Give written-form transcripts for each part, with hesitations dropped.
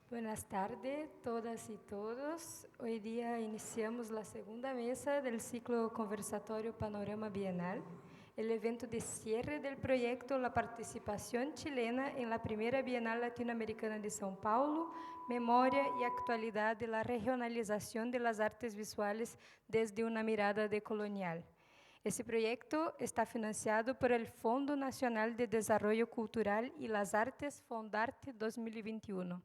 Buenas tardes, todas y todos. Hoy día iniciamos la segunda mesa del ciclo conversatorio Panorama Bienal, el evento de cierre del proyecto La participación chilena en la primera Bienal Latinoamericana de São Paulo, memoria y actualidad de la regionalización de las artes visuales desde una mirada decolonial. Esse proyecto está financiado por el Fondo Nacional de Desarrollo Cultural y las Artes, Fondarte 2021.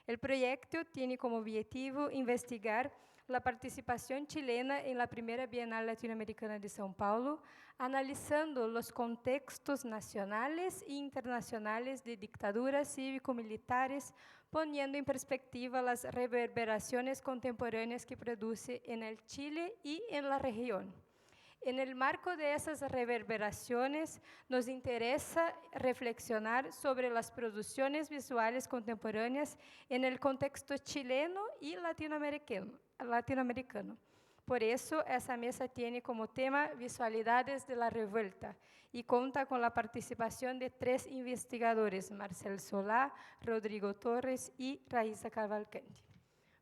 El proyecto tiene como objetivo investigar la participación chilena en la primera Bienal Latinoamericana de São Paulo, analizando los contextos nacionales e internacionales de dictaduras cívico-militares, poniendo en perspectiva las reverberaciones contemporáneas que produce en el Chile y en la región. En el marco de esas reverberaciones, nos interesa reflexionar sobre las producciones visuales contemporáneas en el contexto chileno y latinoamericano. Por eso, esa mesa tiene como tema Visualidades de la Revuelta y cuenta con la participación de 3 investigadores, Marcel Solá, Rodrigo Torres y Raíssa Cavalcanti.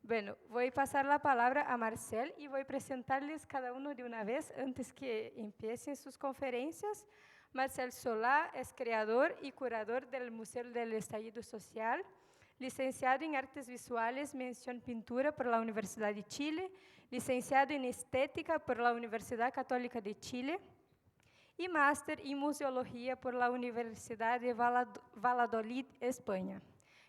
Bueno, voy a pasar la palabra a Marcel y voy a presentarles cada uno de una vez antes que empiecen sus conferencias. Marcel Solá es creador y curador del Museo del Estallido Social, licenciado en Artes Visuales, mención Pintura por la Universidad de Chile, licenciado en Estética por la Universidad Católica de Chile y máster en Museología por la Universidad de Valladolid, España.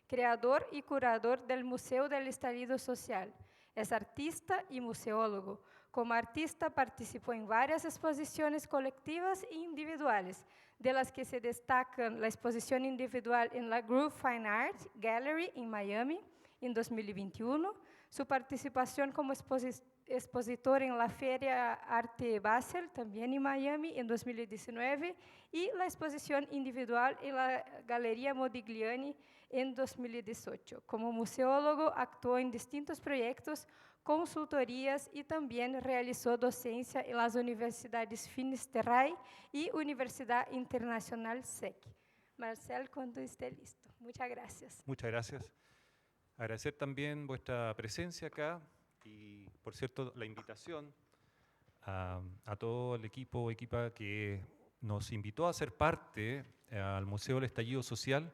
Creador y curador del Museo del Estallido Social. Es artista y museólogo. Como artista participó en varias exposiciones colectivas e individuales, de las que se destacan la exposición individual en la Groove Fine Art Gallery en Miami en 2021, su participación como expositor en la Feria Arte Basel, también en Miami, en 2019, y la exposición individual en la Galería Modigliani en 2018. Como museólogo, actuó en distintos proyectos, consultorías y también realizó docencia en las universidades Finisterrae y Universidad Internacional SEC. Marcel, cuando esté listo. Muchas gracias. Muchas gracias. Agradecer también vuestra presencia acá y, por cierto, la invitación a todo el equipo equipa que nos invitó a ser parte al Museo del Estallido Social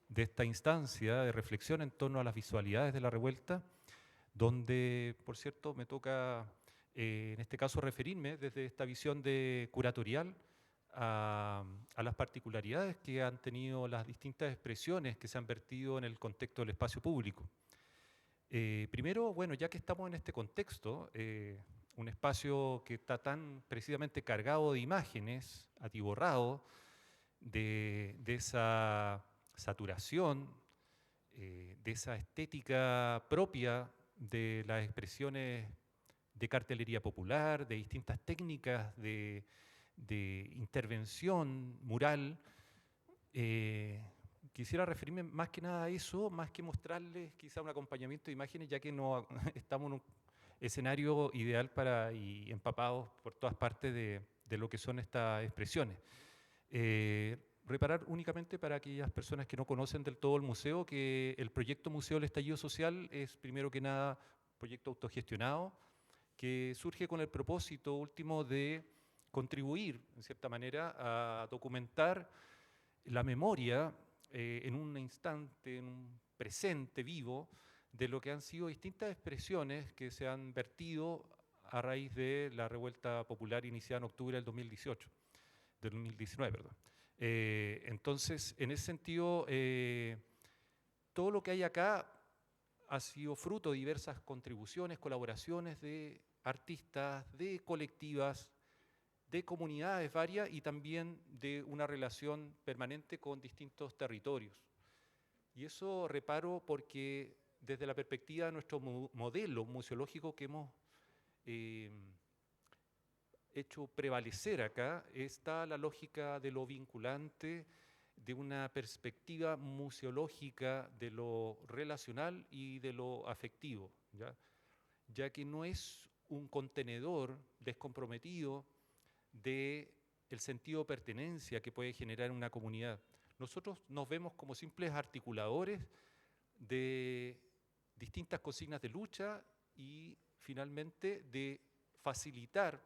de esta instancia de reflexión en torno a las visualidades de la revuelta, donde, por cierto, me toca, en este caso, referirme desde esta visión de curatorial a las particularidades que han tenido las distintas expresiones que se han vertido en el contexto del espacio público. Primero, bueno, ya que estamos en este contexto, un espacio que está tan precisamente cargado de imágenes, atiborrado de esa saturación, de esa estética propia de las expresiones de cartelería popular, de distintas técnicas de intervención mural. Quisiera referirme más que nada a eso, más que mostrarles quizá un acompañamiento de imágenes, ya que no estamos en un escenario ideal y empapados por todas partes de lo que son estas expresiones. Reparar únicamente para aquellas personas que no conocen del todo el museo, que el proyecto Museo del Estallido Social es primero que nada un proyecto autogestionado, que surge con el propósito último de contribuir, en cierta manera, a documentar la memoria en un instante, en un presente vivo, de lo que han sido distintas expresiones que se han vertido a raíz de la revuelta popular iniciada en octubre del 2019, perdón. Entonces, en ese sentido, todo lo que hay acá ha sido fruto de diversas contribuciones, colaboraciones de artistas, de colectivas, de comunidades varias y también de una relación permanente con distintos territorios. Y eso reparo porque desde la perspectiva de nuestro modelo museológico que hemos hecho prevalecer acá, está la lógica de lo vinculante, de una perspectiva museológica de lo relacional y de lo afectivo, ya que no es un contenedor descomprometido del sentido de pertenencia que puede generar una comunidad. Nosotros nos vemos como simples articuladores de distintas consignas de lucha y finalmente de facilitar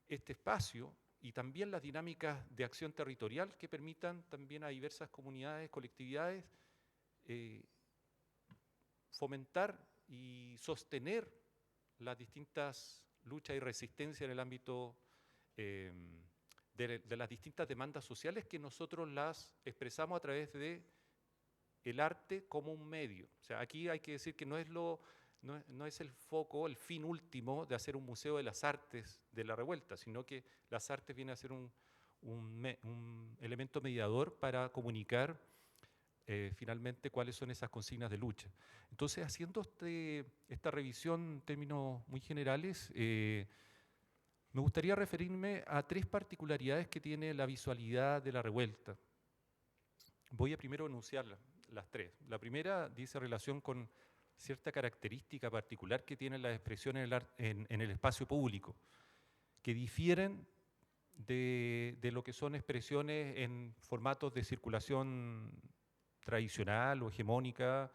este espacio y también las dinámicas de acción territorial que permitan también a diversas comunidades, colectividades, fomentar y sostener las distintas luchas y resistencias en el ámbito de las distintas demandas sociales que nosotros las expresamos a través de el arte como un medio. O sea, aquí hay que decir que no es el foco, el fin último de hacer un museo de las artes de la revuelta, sino que las artes vienen a ser un elemento mediador para comunicar finalmente cuáles son esas consignas de lucha. Entonces, haciendo esta revisión en términos muy generales, me gustaría referirme a 3 particularidades que tiene la visualidad de la revuelta. Voy a primero enunciarlas, las 3. La primera dice relación con cierta característica particular que tienen las expresiones en el espacio público, que difieren de lo que son expresiones en formatos de circulación tradicional o hegemónica,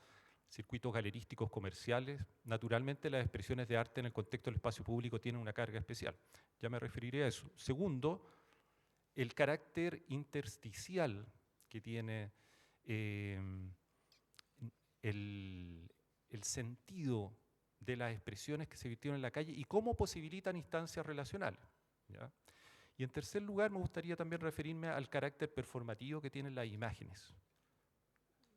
circuitos galerísticos comerciales. Naturalmente, las expresiones de arte en el contexto del espacio público tienen una carga especial. Ya me referiré a eso. Segundo, el carácter intersticial que tiene el sentido de las expresiones que se virtieron en la calle y cómo posibilitan instancias relacionales, ¿ya? Y en tercer lugar, me gustaría también referirme al carácter performativo que tienen las imágenes.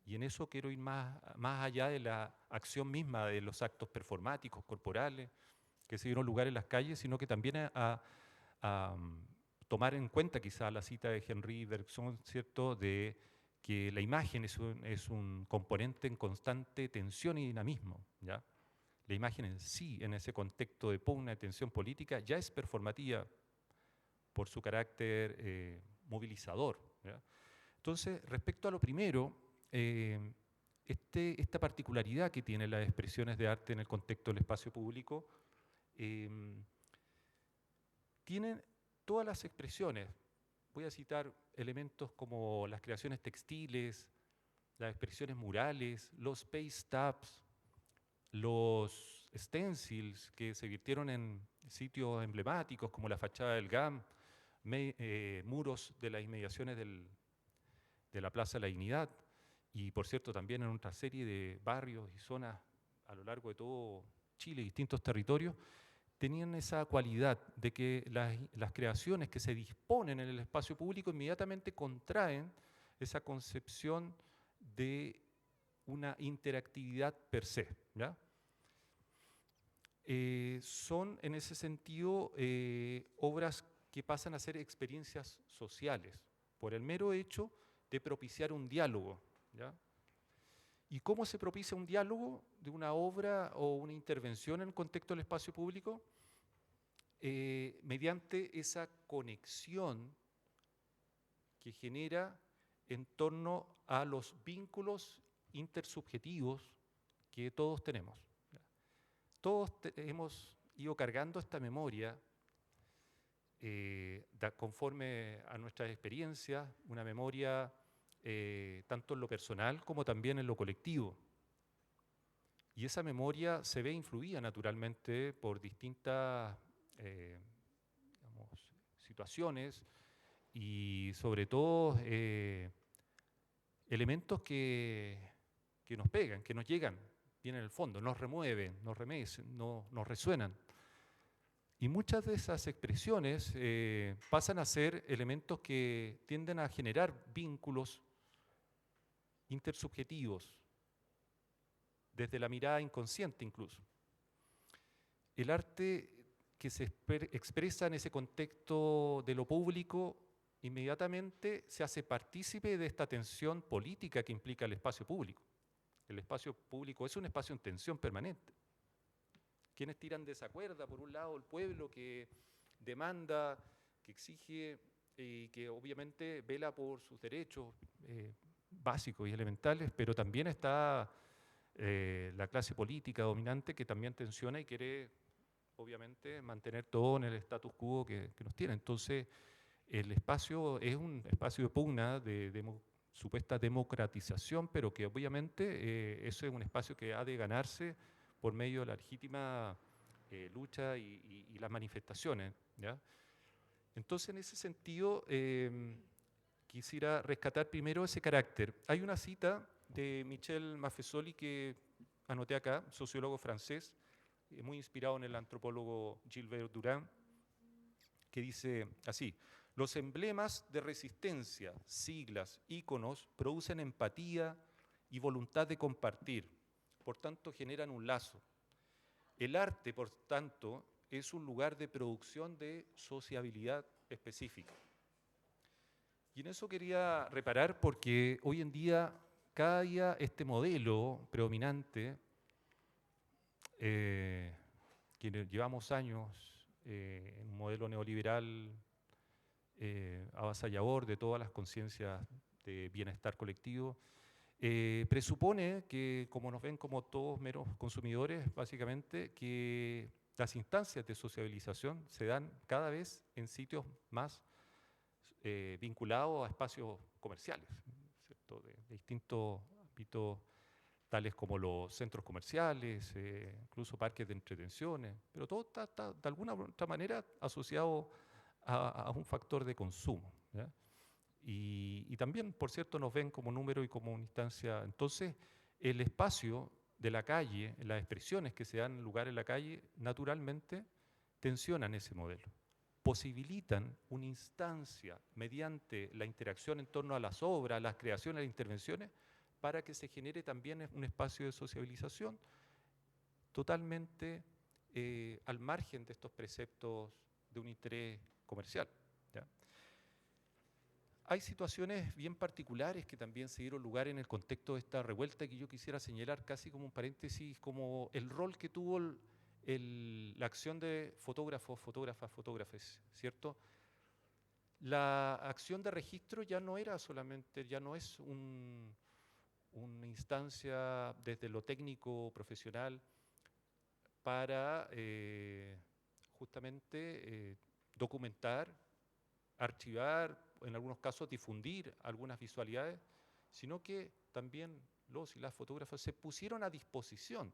Y en eso quiero ir más allá de la acción misma de los actos performáticos, corporales, que se dieron lugar en las calles, sino que también a tomar en cuenta quizá la cita de Henri Bergson, ¿cierto?, de que la imagen es un componente en constante tensión y dinamismo, ¿ya? La imagen en sí, en ese contexto de pugna de tensión política, ya es performativa por su carácter movilizador, ¿ya? Entonces, respecto a lo primero, esta particularidad que tienen las expresiones de arte en el contexto del espacio público, tienen todas las expresiones. Voy a citar elementos como las creaciones textiles, las expresiones murales, los space tabs, los stencils que se virtieron en sitios emblemáticos como la fachada del GAM, muros de las inmediaciones de la Plaza de la Dignidad y, por cierto, también en otra serie de barrios y zonas a lo largo de todo Chile, distintos territorios, tenían esa cualidad de que las creaciones que se disponen en el espacio público inmediatamente contraen esa concepción de una interactividad per se, ¿ya? Son en ese sentido obras que pasan a ser experiencias sociales por el mero hecho de propiciar un diálogo, ¿ya? ¿Y cómo se propicia un diálogo de una obra o una intervención en el contexto del espacio público? Mediante esa conexión que genera en torno a los vínculos intersubjetivos que todos tenemos. Todos hemos ido cargando esta memoria conforme a nuestras experiencias, una memoria tanto en lo personal como también en lo colectivo. Y esa memoria se ve influida naturalmente por distintas digamos, situaciones y sobre todo elementos que nos pegan, que nos llegan bien en el fondo, nos remueven, nos remecen, nos resuenan. Y muchas de esas expresiones pasan a ser elementos que tienden a generar vínculos intersubjetivos, desde la mirada inconsciente incluso. El arte que se expresa en ese contexto de lo público inmediatamente se hace partícipe de esta tensión política que implica el espacio público. El espacio público es un espacio en tensión permanente. Quienes tiran de esa cuerda, por un lado el pueblo que demanda, que exige y que obviamente vela por sus derechos básicos y elementales, pero también está la clase política dominante que también tensiona y quiere obviamente mantener todo en el status quo que nos tiene. Entonces el espacio es un espacio de pugna, de supuesta democratización, pero que obviamente eso es un espacio que ha de ganarse por medio de la legítima lucha y las manifestaciones, ¿ya? Entonces, en ese sentido, quisiera rescatar primero ese carácter. Hay una cita de Michel Maffesoli que anoté acá, sociólogo francés, muy inspirado en el antropólogo Gilbert Durand, que dice así: los emblemas de resistencia, siglas, íconos, producen empatía y voluntad de compartir, por tanto generan un lazo. El arte, por tanto, es un lugar de producción de sociabilidad específica. Y en eso quería reparar porque hoy en día, cada día este modelo predominante, que llevamos años en un modelo neoliberal avasallador de todas las conciencias de bienestar colectivo, presupone que, como nos ven como todos meros consumidores, básicamente, que las instancias de sociabilización se dan cada vez en sitios más vinculados a espacios comerciales, ¿cierto? De distintos ámbitos, tales como los centros comerciales, incluso parques de entretenciones, pero todo está de alguna u otra manera asociado a un factor de consumo, ¿ya? Y también, por cierto, nos ven como número y como una instancia. Entonces, el espacio de la calle, las expresiones que se dan en lugar en la calle, naturalmente tensionan ese modelo, posibilitan una instancia mediante la interacción en torno a las obras, las creaciones, las intervenciones, para que se genere también un espacio de sociabilización totalmente al margen de estos preceptos de un interés comercial, ¿ya? Hay situaciones bien particulares que también se dieron lugar en el contexto de esta revuelta que yo quisiera señalar casi como un paréntesis, como el rol que tuvo la acción de fotógrafos, fotógrafas, fotógrafes, ¿cierto? La acción de registro ya no era solamente, ya no es una instancia desde lo técnico profesional para justamente documentar, archivar, en algunos casos difundir algunas visualidades, sino que también los y las fotógrafas se pusieron a disposición.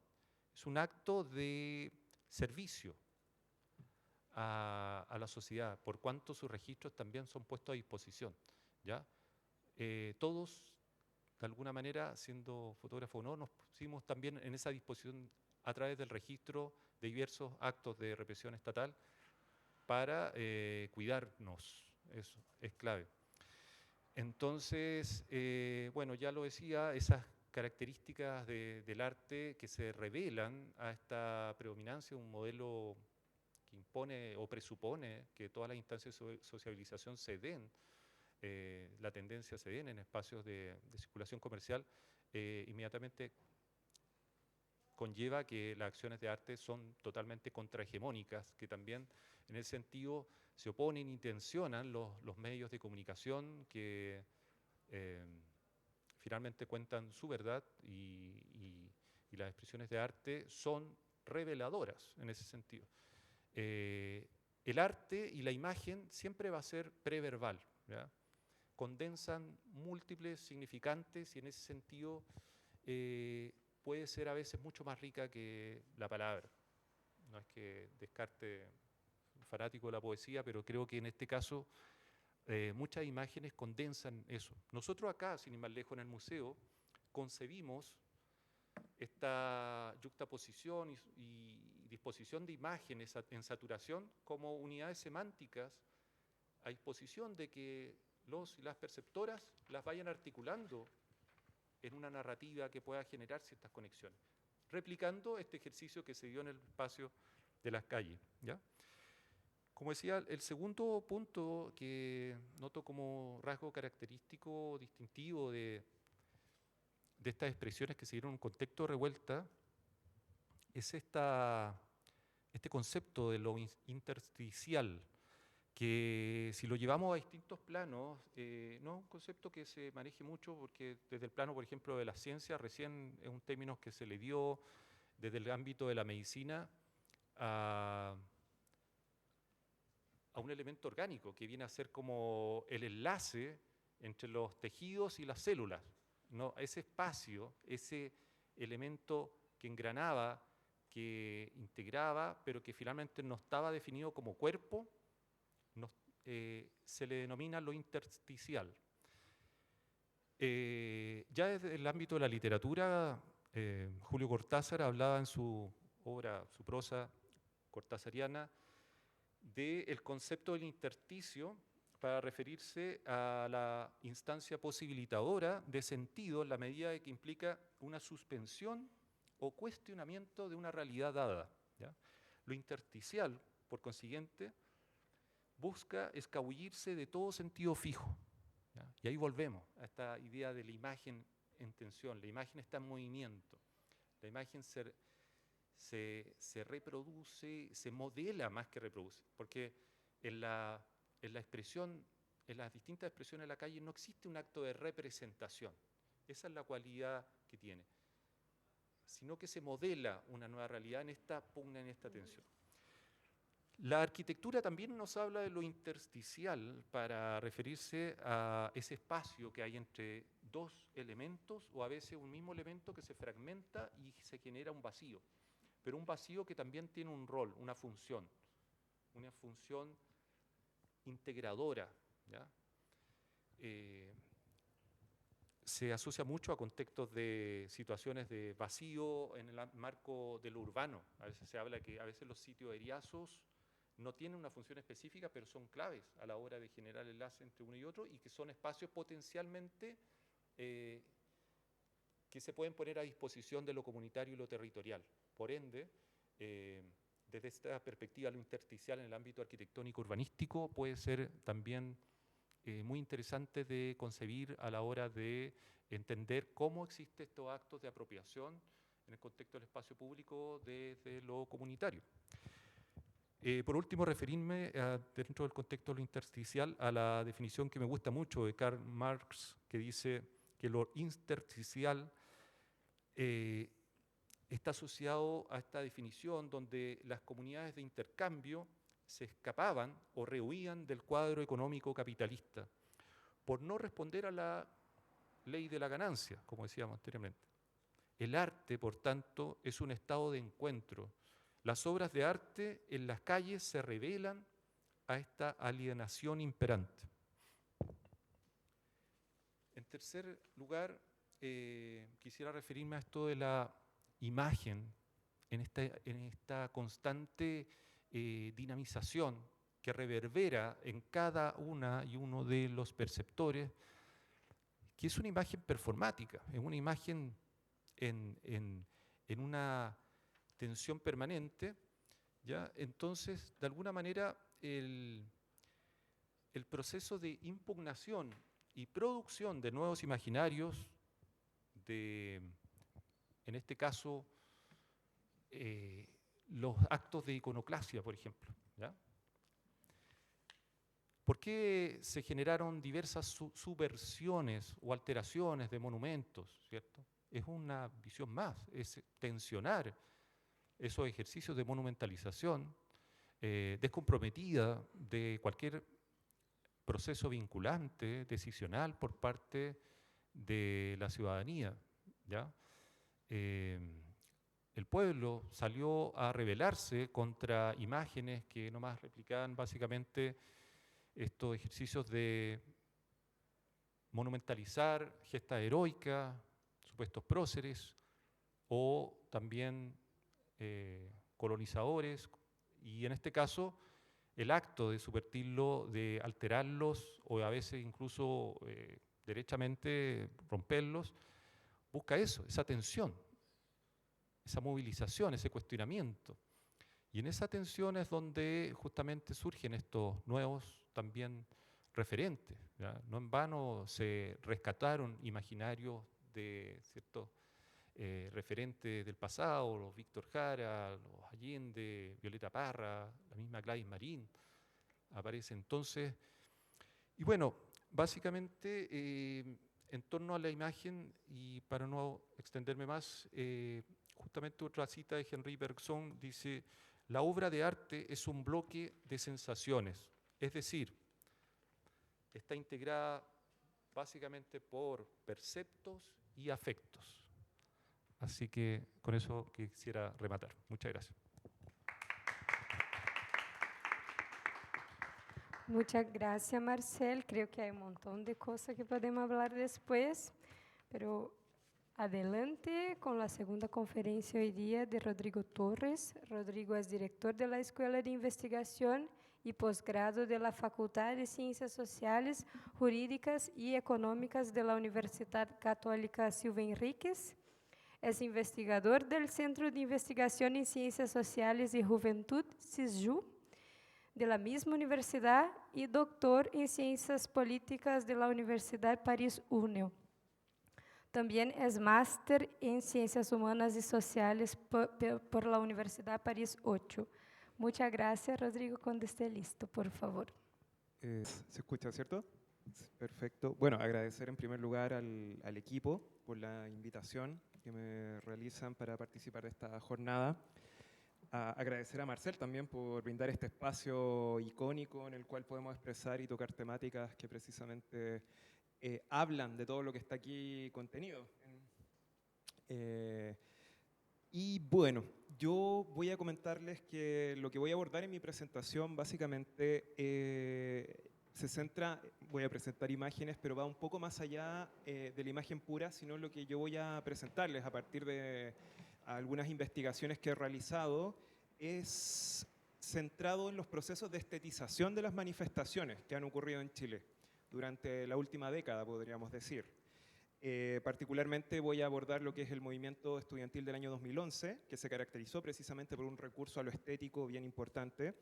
Es un acto de servicio a la sociedad, por cuanto sus registros también son puestos a disposición, ¿ya? Todos, de alguna manera, siendo fotógrafos o no, nos pusimos también en esa disposición a través del registro de diversos actos de represión estatal para cuidarnos. Eso es clave. Entonces, bueno, ya lo decía, esas características del arte que se revelan a esta predominancia, un modelo que impone o presupone que todas las instancias de sociabilización se den, la tendencia se den en espacios de circulación comercial, inmediatamente conlleva que las acciones de arte son totalmente contrahegemónicas, que también en ese sentido se oponen y tensionan los medios de comunicación que finalmente cuentan su verdad y las expresiones de arte son reveladoras en ese sentido. El arte y la imagen siempre va a ser preverbal, ¿ya? Condensan múltiples significantes y en ese sentido puede ser a veces mucho más rica que la palabra. No es que descarte un fanático de la poesía, pero creo que en este caso muchas imágenes condensan eso. Nosotros acá, sin ir más lejos en el museo, concebimos esta yuxtaposición y disposición de imágenes en saturación como unidades semánticas a disposición de que los y las perceptoras las vayan articulando en una narrativa que pueda generar ciertas conexiones, replicando este ejercicio que se dio en el espacio de las calles, ¿ya? Como decía, el segundo punto que noto como rasgo característico, distintivo de estas expresiones que se dieron en un contexto de revuelta, es este concepto de lo intersticial, que si lo llevamos a distintos planos, no es un concepto que se maneje mucho, porque desde el plano, por ejemplo, de la ciencia, recién es un término que se le dio desde el ámbito de la medicina a un elemento orgánico, que viene a ser como el enlace entre los tejidos y las células, ¿no? Ese espacio, ese elemento que engranaba, que integraba, pero que finalmente no estaba definido como cuerpo, se le denomina lo intersticial. Ya desde el ámbito de la literatura, Julio Cortázar hablaba en su obra, su prosa cortázariana, del concepto del intersticio para referirse a la instancia posibilitadora de sentido en la medida de que implica una suspensión o cuestionamiento de una realidad dada, ¿ya? Lo intersticial, por consiguiente, busca escabullirse de todo sentido fijo, ¿ya? Y ahí volvemos a esta idea de la imagen en tensión. La imagen está en movimiento, la imagen se reproduce, se modela más que reproduce, porque en la expresión, en las distintas expresiones de la calle no existe un acto de representación. Esa es la cualidad que tiene, sino que se modela una nueva realidad en esta pugna, en esta tensión. La arquitectura también nos habla de lo intersticial para referirse a ese espacio que hay entre dos elementos o a veces un mismo elemento que se fragmenta y se genera un vacío, pero un vacío que también tiene un rol, una función integradora, ¿ya? Se asocia mucho a contextos de situaciones de vacío en el marco de lo urbano. A veces se habla que a veces los sitios eriazos no tienen una función específica, pero son claves a la hora de generar enlace entre uno y otro y que son espacios potencialmente que se pueden poner a disposición de lo comunitario y lo territorial. Por ende, desde esta perspectiva, lo intersticial en el ámbito arquitectónico urbanístico puede ser también muy interesante de concebir a la hora de entender cómo existen estos actos de apropiación en el contexto del espacio público desde lo comunitario. Por último, referirme dentro del contexto de lo intersticial a la definición que me gusta mucho de Karl Marx, que dice que lo intersticial está asociado a esta definición donde las comunidades de intercambio se escapaban o rehuían del cuadro económico capitalista por no responder a la ley de la ganancia, como decíamos anteriormente. El arte, por tanto, es un estado de encuentro. Las obras de arte en las calles se revelan a esta alienación imperante. En tercer lugar, quisiera referirme a esto de la imagen en esta constante dinamización que reverbera en cada una y uno de los perceptores, que es una imagen performática, es una imagen en una tensión permanente, ¿ya? Entonces, de alguna manera, el proceso de impugnación y producción de nuevos imaginarios, en este caso, los actos de iconoclasia, por ejemplo, ¿ya? ¿Por qué se generaron diversas subversiones o alteraciones de monumentos, ¿cierto? Es una visión más, es tensionar esos ejercicios de monumentalización descomprometida de cualquier proceso vinculante, decisional por parte de la ciudadanía, ¿ya? El pueblo salió a rebelarse contra imágenes que nomás replicaban básicamente estos ejercicios de monumentalizar gestas heroicas, supuestos próceres, o también colonizadores, y en este caso el acto de subvertirlo, de alterarlos, o a veces incluso derechamente romperlos, busca eso, esa tensión, esa movilización, ese cuestionamiento. Y en esa tensión es donde justamente surgen estos nuevos también referentes, ¿ya? No en vano se rescataron imaginarios de ciertos referentes del pasado, los Víctor Jara, los Allende, Violeta Parra, la misma Gladys Marín aparece entonces. Y bueno, básicamente en torno a la imagen, y para no extenderme más, justamente otra cita de Henri Bergson dice: la obra de arte es un bloque de sensaciones, es decir, está integrada básicamente por perceptos y afectos. Así que con eso quisiera rematar. Muchas gracias. Muchas gracias, Marcel. Creo que hay un montón de cosas que podemos hablar después, pero adelante con la segunda conferencia hoy día de Rodrigo Torres. Rodrigo es director de la Escuela de Investigación y Posgrado de la Facultad de Ciencias Sociales, Jurídicas y Económicas de la Universidad Católica Silva Enríquez. Es investigador del Centro de Investigación en Ciencias Sociales y Juventud, CISJU, de la misma universidad y doctor en Ciencias Políticas de la Universidad París-UNEO. También es máster en Ciencias Humanas y Sociales por la Universidad París 8. Muchas gracias, Rodrigo, cuando esté listo, por favor. ¿Se escucha, cierto? Perfecto. Bueno, agradecer en primer lugar al equipo por la invitación que me realizan para participar de esta jornada. Agradecer a Marcel también por brindar este espacio icónico en el cual podemos expresar y tocar temáticas que precisamente hablan de todo lo que está aquí contenido. Y bueno, yo voy a comentarles que lo que voy a abordar en mi presentación básicamente se centra, voy a presentar imágenes, pero va un poco más allá de la imagen pura, sino lo que yo voy a presentarles a partir de algunas investigaciones que he realizado, es centrado en los procesos de estetización de las manifestaciones que han ocurrido en Chile durante la última década, podríamos decir. Particularmente voy a abordar lo que es el movimiento estudiantil del año 2011, que se caracterizó precisamente por un recurso a lo estético bien importante.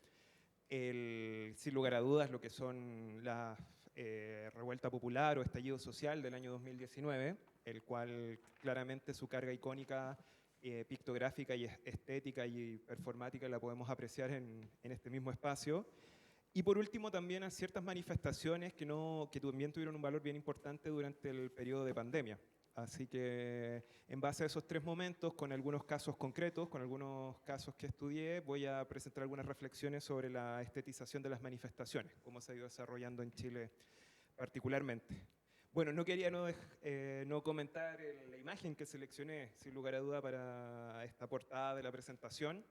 Sin lugar a dudas, lo que son la revuelta popular o estallido social del año 2019, el cual claramente su carga icónica, pictográfica y estética y performática la podemos apreciar en este mismo espacio. Y por último también a ciertas manifestaciones que también tuvieron un valor bien importante durante el periodo de pandemia. Así que en base a esos tres momentos, con algunos casos concretos, con algunos casos que estudié, voy a presentar algunas reflexiones sobre la estetización de las manifestaciones, cómo se ha ido desarrollando en Chile particularmente. Bueno, no quería no comentar la imagen que seleccioné, sin lugar a duda, para esta portada de la presentación.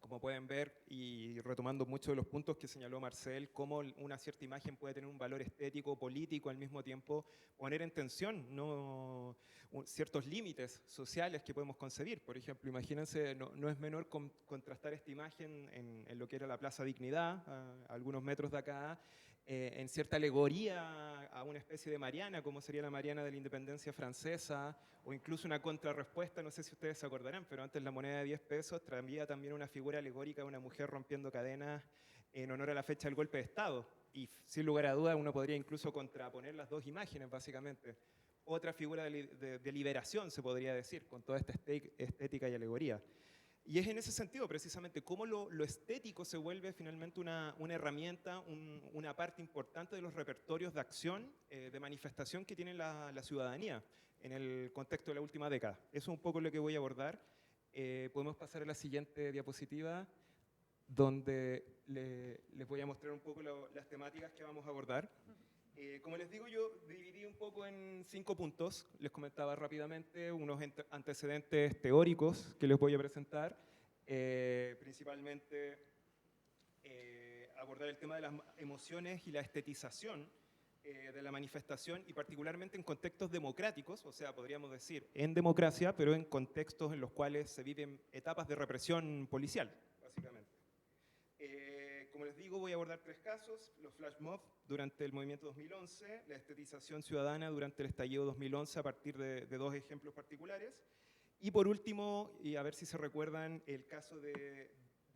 Como pueden ver, y retomando muchos de los puntos que señaló Marcel, cómo una cierta imagen puede tener un valor estético, político, al mismo tiempo poner en tensión ciertos límites sociales que podemos concebir. Por ejemplo, imagínense, no es menor contrastar esta imagen en lo que era la Plaza Dignidad, a algunos metros de acá, en cierta alegoría a una especie de Mariana, como sería la Mariana de la Independencia Francesa, o incluso una contrarrespuesta, no sé si ustedes se acordarán, pero antes la moneda de 10 pesos traía también una figura alegórica de una mujer rompiendo cadenas en honor a la fecha del golpe de Estado. Y sin lugar a dudas uno podría incluso contraponer las dos imágenes, básicamente. Otra figura de liberación, se podría decir, con toda esta estética y alegoría. Y es en ese sentido, precisamente, cómo lo estético se vuelve finalmente una herramienta, una parte importante de los repertorios de acción, de manifestación que tiene la ciudadanía en el contexto de la última década. Eso es un poco lo que voy a abordar. Podemos pasar a la siguiente diapositiva, donde les voy a mostrar un poco las temáticas que vamos a abordar. Como les digo, yo dividí un poco en 5 puntos. Les comentaba rápidamente unos antecedentes teóricos que les voy a presentar. Principalmente abordar el tema de las emociones y la estetización de la manifestación, y particularmente en contextos democráticos, o sea, podríamos decir en democracia, pero en contextos en los cuales se viven etapas de represión policial, básicamente. Como les digo, voy a abordar 3 casos: los flash mob durante el movimiento 2011, la estetización ciudadana durante el estallido 2011 a partir de 2 ejemplos particulares, y por último, y a ver si se recuerdan, el caso de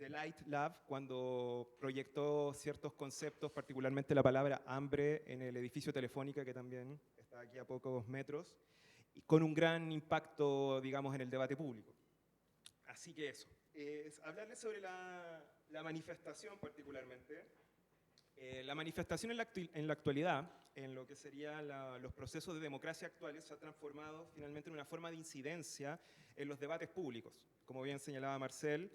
Light Lab, cuando proyectó ciertos conceptos, particularmente la palabra hambre, en el edificio Telefónica, que también está aquí a pocos metros, y con un gran impacto, digamos, en el debate público. Así que eso, hablarles sobre la manifestación particularmente. La manifestación en la actualidad, en lo que serían los procesos de democracia actuales, se ha transformado finalmente en una forma de incidencia en los debates públicos. Como bien señalaba Marcel,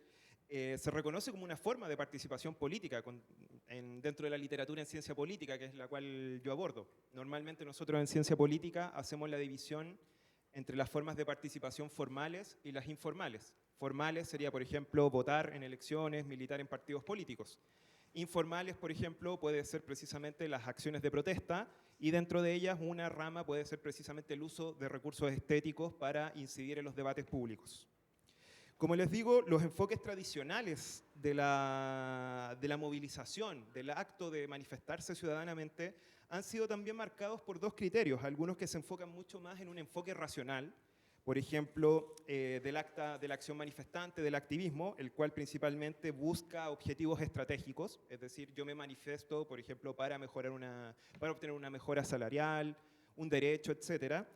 se reconoce como una forma de participación política, dentro de la literatura en ciencia política, que es la cual yo abordo. Normalmente nosotros en ciencia política hacemos la división entre las formas de participación formales y las informales. Formales sería, por ejemplo, votar en elecciones, militar en partidos políticos. Informales, por ejemplo, puede ser precisamente las acciones de protesta, y dentro de ellas una rama puede ser precisamente el uso de recursos estéticos para incidir en los debates públicos. Como les digo, los enfoques tradicionales de la movilización, del acto de manifestarse ciudadanamente, han sido también marcados por dos criterios, algunos que se enfocan mucho más en un enfoque racional, por ejemplo, de la acción manifestante, del activismo, el cual principalmente busca objetivos estratégicos, es decir, yo me manifiesto, por ejemplo, para obtener una mejora salarial, un derecho, etcétera.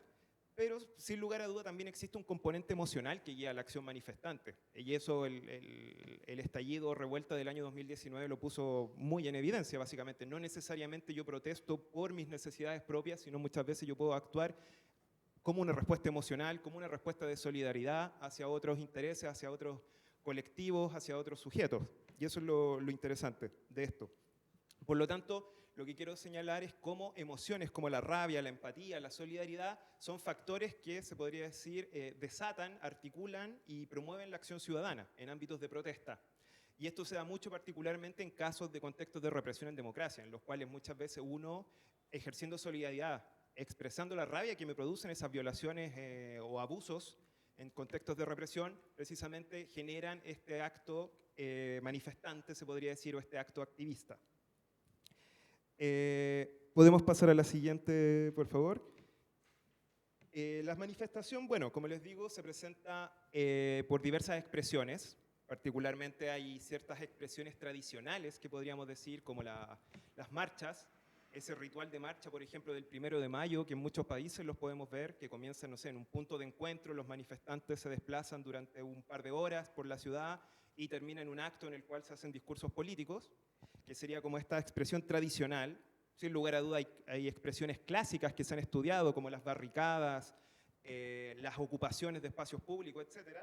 Pero sin lugar a duda también existe un componente emocional que guía a la acción manifestante. Y eso el estallido revuelta del año 2019 lo puso muy en evidencia, básicamente. No necesariamente yo protesto por mis necesidades propias, sino muchas veces yo puedo actuar como una respuesta emocional, como una respuesta de solidaridad hacia otros intereses, hacia otros colectivos, hacia otros sujetos. Y eso es lo interesante de esto. Por lo tanto, lo que quiero señalar es cómo emociones como la rabia, la empatía, la solidaridad son factores que, se podría decir, desatan, articulan y promueven la acción ciudadana en ámbitos de protesta. Y esto se da mucho particularmente en casos de contextos de represión en democracia, en los cuales muchas veces uno, ejerciendo solidaridad, expresando la rabia que me producen esas violaciones o abusos en contextos de represión, precisamente generan este acto manifestante, se podría decir, o este acto activista. ¿Podemos pasar a la siguiente, por favor? La manifestación, bueno, como les digo, se presenta por diversas expresiones. Particularmente hay ciertas expresiones tradicionales que podríamos decir, como las marchas. Ese ritual de marcha, por ejemplo, del 1 de mayo, que en muchos países los podemos ver, que comienza, no sé, en un punto de encuentro, los manifestantes se desplazan durante un par de horas por la ciudad y termina en un acto en el cual se hacen discursos políticos, que sería como esta expresión tradicional. Sin lugar a duda hay expresiones clásicas que se han estudiado, como las barricadas, las ocupaciones de espacios públicos, etc.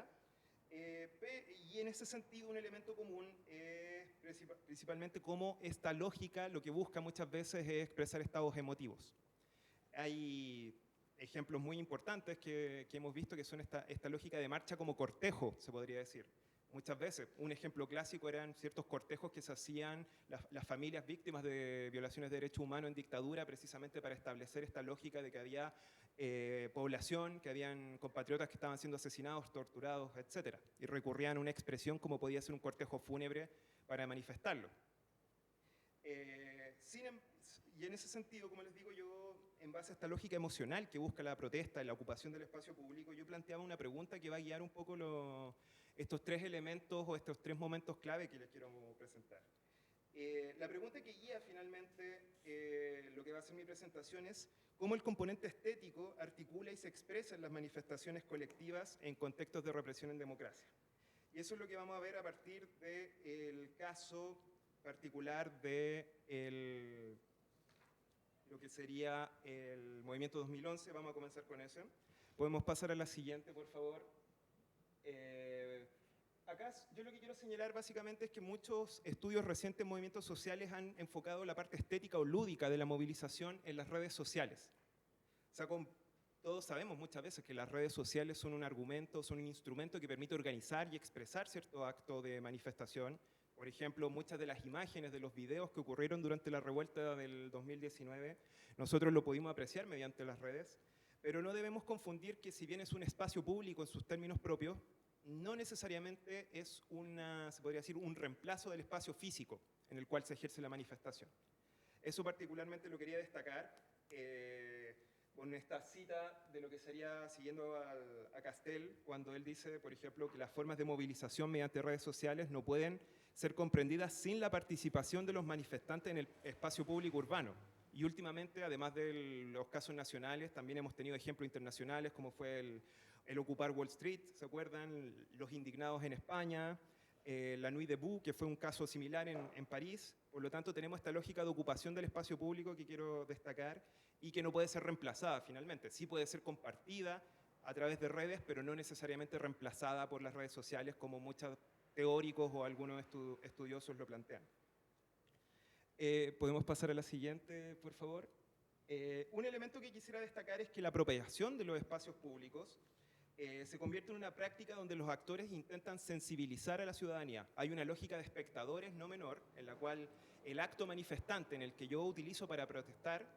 Y en ese sentido un elemento común es principalmente cómo esta lógica lo que busca muchas veces es expresar estados emotivos. Hay ejemplos muy importantes que hemos visto que son esta lógica de marcha como cortejo, se podría decir. Muchas veces, un ejemplo clásico eran ciertos cortejos que se hacían las familias víctimas de violaciones de derechos humanos en dictadura, precisamente para establecer esta lógica de que había población, que habían compatriotas que estaban siendo asesinados, torturados, etc. Y recurrían a una expresión como podía ser un cortejo fúnebre para manifestarlo. Y en ese sentido, como les digo yo, en base a esta lógica emocional que busca la protesta y la ocupación del espacio público, yo planteaba una pregunta que va a guiar un poco estos tres elementos o estos tres momentos clave que les quiero presentar. La pregunta que guía finalmente lo que va a ser mi presentación es cómo el componente estético articula y se expresa en las manifestaciones colectivas en contextos de represión en democracia. Y eso es lo que vamos a ver a partir del caso particular de lo que sería el movimiento 2011. Vamos a comenzar con ese. Podemos pasar a la siguiente, por favor. Acá yo lo que quiero señalar básicamente es que muchos estudios recientes en movimientos sociales han enfocado la parte estética o lúdica de la movilización en las redes sociales. O sea, todos sabemos muchas veces que las redes sociales son un argumento, son un instrumento que permite organizar y expresar cierto acto de manifestación. Por ejemplo, muchas de las imágenes de los videos que ocurrieron durante la revuelta del 2019, nosotros lo pudimos apreciar mediante las redes, pero no debemos confundir que si bien es un espacio público en sus términos propios, no necesariamente es se podría decir, un reemplazo del espacio físico en el cual se ejerce la manifestación. Eso particularmente lo quería destacar con esta cita de lo que sería, siguiendo a Castel, cuando él dice, por ejemplo, que las formas de movilización mediante redes sociales no pueden ser comprendidas sin la participación de los manifestantes en el espacio público urbano. Y últimamente, además de los casos nacionales, también hemos tenido ejemplos internacionales, como fue el ocupar Wall Street, ¿se acuerdan? Los indignados en España, la Nuit debout, que fue un caso similar en París. Por lo tanto, tenemos esta lógica de ocupación del espacio público que quiero destacar y que no puede ser reemplazada finalmente. Sí puede ser compartida a través de redes, pero no necesariamente reemplazada por las redes sociales, como muchos teóricos o algunos estudiosos lo plantean. Podemos pasar a la siguiente, por favor. Un elemento que quisiera destacar es que la apropiación de los espacios públicos se convierte en una práctica donde los actores intentan sensibilizar a la ciudadanía. Hay una lógica de espectadores no menor, en la cual el acto manifestante en el que yo utilizo para protestar,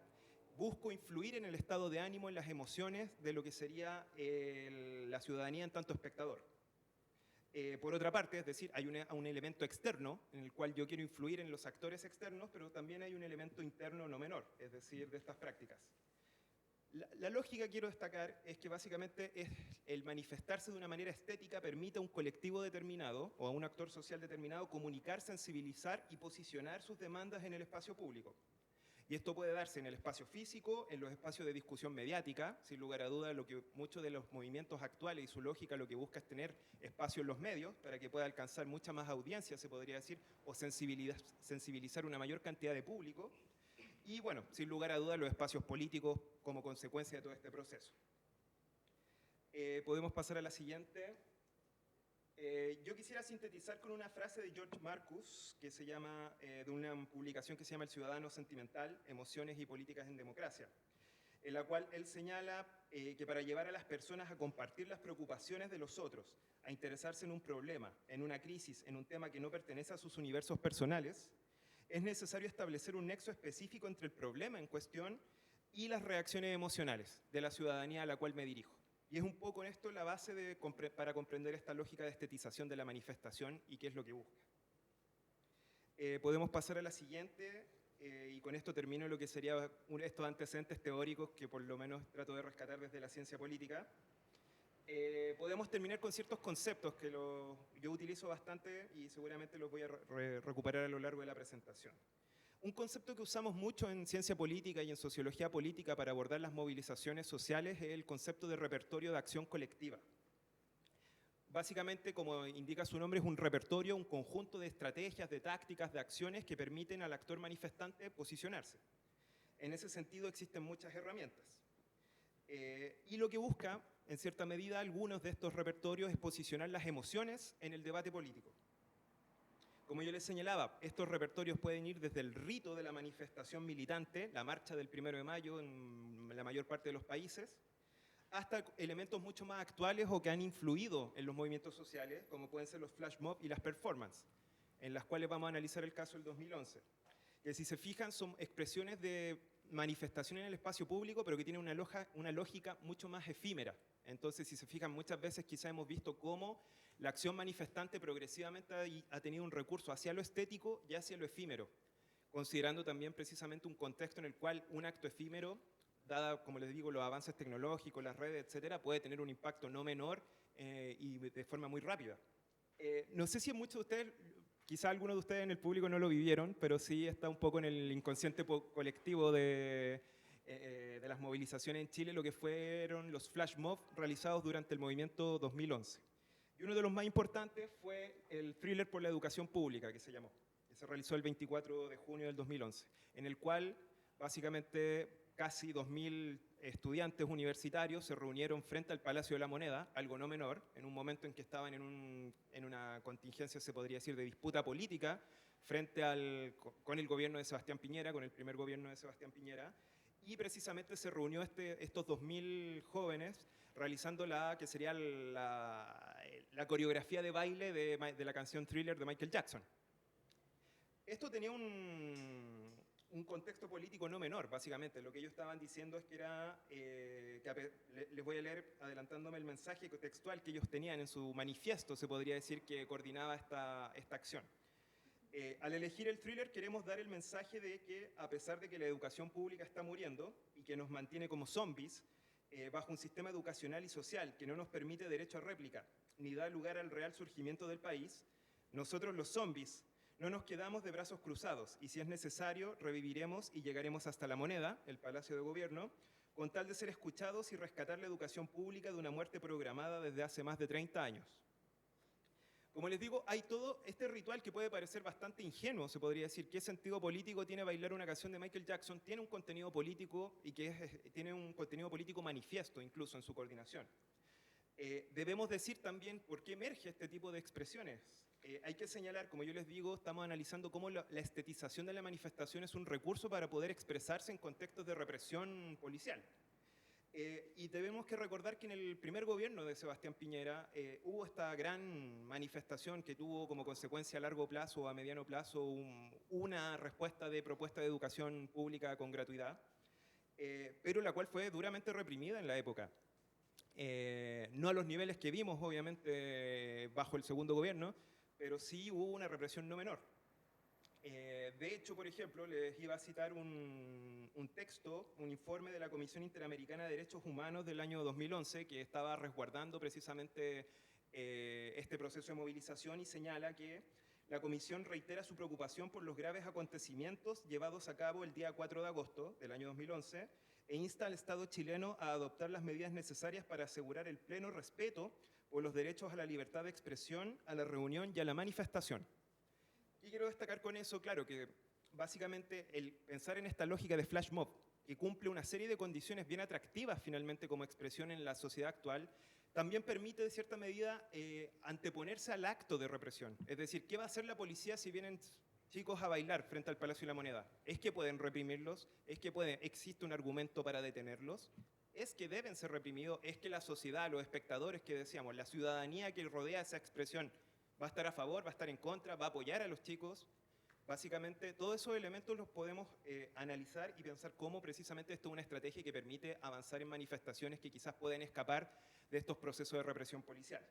busco influir en el estado de ánimo, en las emociones de lo que sería la ciudadanía en tanto espectador. Por otra parte, es decir, hay un elemento externo en el cual yo quiero influir en los actores externos, pero también hay un elemento interno no menor, es decir, de estas prácticas. La lógica, quiero destacar, es que básicamente el manifestarse de una manera estética permite a un colectivo determinado o a un actor social determinado comunicar, sensibilizar y posicionar sus demandas en el espacio público. Y esto puede darse en el espacio físico, en los espacios de discusión mediática, sin lugar a dudas, lo que muchos de los movimientos actuales y su lógica lo que busca es tener espacio en los medios para que pueda alcanzar mucha más audiencia, se podría decir, o sensibilizar una mayor cantidad de público. Y bueno, sin lugar a dudas, los espacios políticos como consecuencia de todo este proceso. Podemos pasar a la siguiente. Yo quisiera sintetizar con una frase de George Marcus, que se llama, de una publicación que se llama El ciudadano sentimental, emociones y políticas en democracia, en la cual él señala que para llevar a las personas a compartir las preocupaciones de los otros, a interesarse en un problema, en una crisis, en un tema que no pertenece a sus universos personales, es necesario establecer un nexo específico entre el problema en cuestión y las reacciones emocionales de la ciudadanía a la cual me dirijo. Y es un poco en esto la base para comprender esta lógica de estetización de la manifestación y qué es lo que busca. Podemos pasar a la siguiente, y con esto termino lo que sería estos antecedentes teóricos que por lo menos trato de rescatar desde la ciencia política. Podemos terminar con ciertos conceptos que yo utilizo bastante y seguramente los voy a recuperar a lo largo de la presentación. Un concepto que usamos mucho en ciencia política y en sociología política para abordar las movilizaciones sociales es el concepto de repertorio de acción colectiva. Básicamente, como indica su nombre, es un repertorio, un conjunto de estrategias, de tácticas, de acciones que permiten al actor manifestante posicionarse. En ese sentido existen muchas herramientas. Y lo que busca, en cierta medida, algunos de estos repertorios es posicionar las emociones en el debate político. Como yo les señalaba, estos repertorios pueden ir desde el rito de la manifestación militante, la marcha del 1 de mayo en la mayor parte de los países, hasta elementos mucho más actuales o que han influido en los movimientos sociales, como pueden ser los flash mob y las performance, en las cuales vamos a analizar el caso del 2011. Que si se fijan son expresiones de manifestación en el espacio público, pero que tienen una lógica mucho más efímera. Entonces, si se fijan, muchas veces quizá hemos visto cómo la acción manifestante progresivamente ha tenido un recurso hacia lo estético y hacia lo efímero, considerando también precisamente un contexto en el cual un acto efímero, dada, como les digo, los avances tecnológicos, las redes, etcétera, puede tener un impacto no menor y de forma muy rápida. No sé si muchos de ustedes, quizá algunos de ustedes en el público no lo vivieron, pero sí está un poco en el inconsciente colectivo de las movilizaciones en Chile, lo que fueron los flash mob realizados durante el movimiento 2011. Y uno de los más importantes fue el Thriller por la educación pública, que se llamó, que se realizó el 24 de junio del 2011, en el cual básicamente casi 2.000 estudiantes universitarios se reunieron frente al Palacio de la Moneda, algo no menor, en un momento en que estaban en una contingencia, se podría decir, de disputa política, con el gobierno de Sebastián Piñera, con el primer gobierno de Sebastián Piñera, y precisamente se reunió estos 2.000 jóvenes realizando que sería la coreografía de baile de la canción Thriller de Michael Jackson. Esto tenía un contexto político no menor, básicamente. Lo que ellos estaban diciendo es que les voy a leer adelantándome el mensaje textual que ellos tenían en su manifiesto, se podría decir, que coordinaba esta acción. Al elegir el Thriller queremos dar el mensaje de que a pesar de que la educación pública está muriendo y que nos mantiene como zombies, bajo un sistema educacional y social que no nos permite derecho a réplica, ni da lugar al real surgimiento del país, nosotros los zombies no nos quedamos de brazos cruzados y si es necesario reviviremos y llegaremos hasta la Moneda, el Palacio de Gobierno, con tal de ser escuchados y rescatar la educación pública de una muerte programada desde hace más de 30 años. Como les digo, hay todo este ritual que puede parecer bastante ingenuo, se podría decir. ¿Qué sentido político tiene bailar una canción de Michael Jackson? Tiene un contenido político y tiene un contenido político manifiesto incluso en su coordinación. Debemos decir también por qué emerge este tipo de expresiones. Hay que señalar, como yo les digo, estamos analizando cómo la estetización de la manifestación es un recurso para poder expresarse en contextos de represión policial. Y debemos que recordar que en el primer gobierno de Sebastián Piñera hubo esta gran manifestación que tuvo como consecuencia a largo plazo o a mediano plazo una respuesta de propuesta de educación pública con gratuidad, pero la cual fue duramente reprimida en la época. No a los niveles que vimos, obviamente, bajo el segundo gobierno, pero sí hubo una represión no menor. De hecho, por ejemplo, les iba a citar un texto, un informe de la Comisión Interamericana de Derechos Humanos del año 2011, que estaba resguardando precisamente este proceso de movilización y señala que la Comisión reitera su preocupación por los graves acontecimientos llevados a cabo el día 4 de agosto del año 2011 e insta al Estado chileno a adoptar las medidas necesarias para asegurar el pleno respeto por los derechos a la libertad de expresión, a la reunión y a la manifestación. Y quiero destacar con eso, claro, que básicamente el pensar en esta lógica de flash mob, que cumple una serie de condiciones bien atractivas finalmente como expresión en la sociedad actual, también permite de cierta medida anteponerse al acto de represión. Es decir, ¿qué va a hacer la policía si vienen chicos a bailar frente al Palacio de la Moneda? ¿Es que pueden reprimirlos? ¿Es que existe un argumento para detenerlos? ¿Es que deben ser reprimidos? ¿Es que la sociedad, los espectadores que decíamos, la ciudadanía que rodea esa expresión, va a estar a favor, va a estar en contra, va a apoyar a los chicos? Básicamente, todos esos elementos los podemos analizar y pensar cómo precisamente esto es una estrategia que permite avanzar en manifestaciones que quizás pueden escapar de estos procesos de represión policial.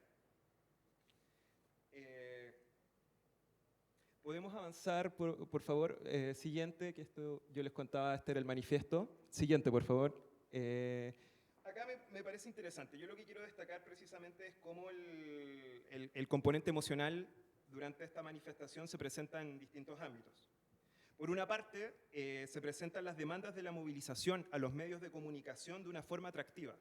Podemos avanzar, por favor, siguiente, que esto yo les contaba, este era el manifiesto. Siguiente, por favor. Acá me parece interesante. Yo lo que quiero destacar precisamente es cómo el componente emocional durante esta manifestación se presenta en distintos ámbitos. Por una parte, se presentan las demandas de la movilización a los medios de comunicación de una forma atractiva.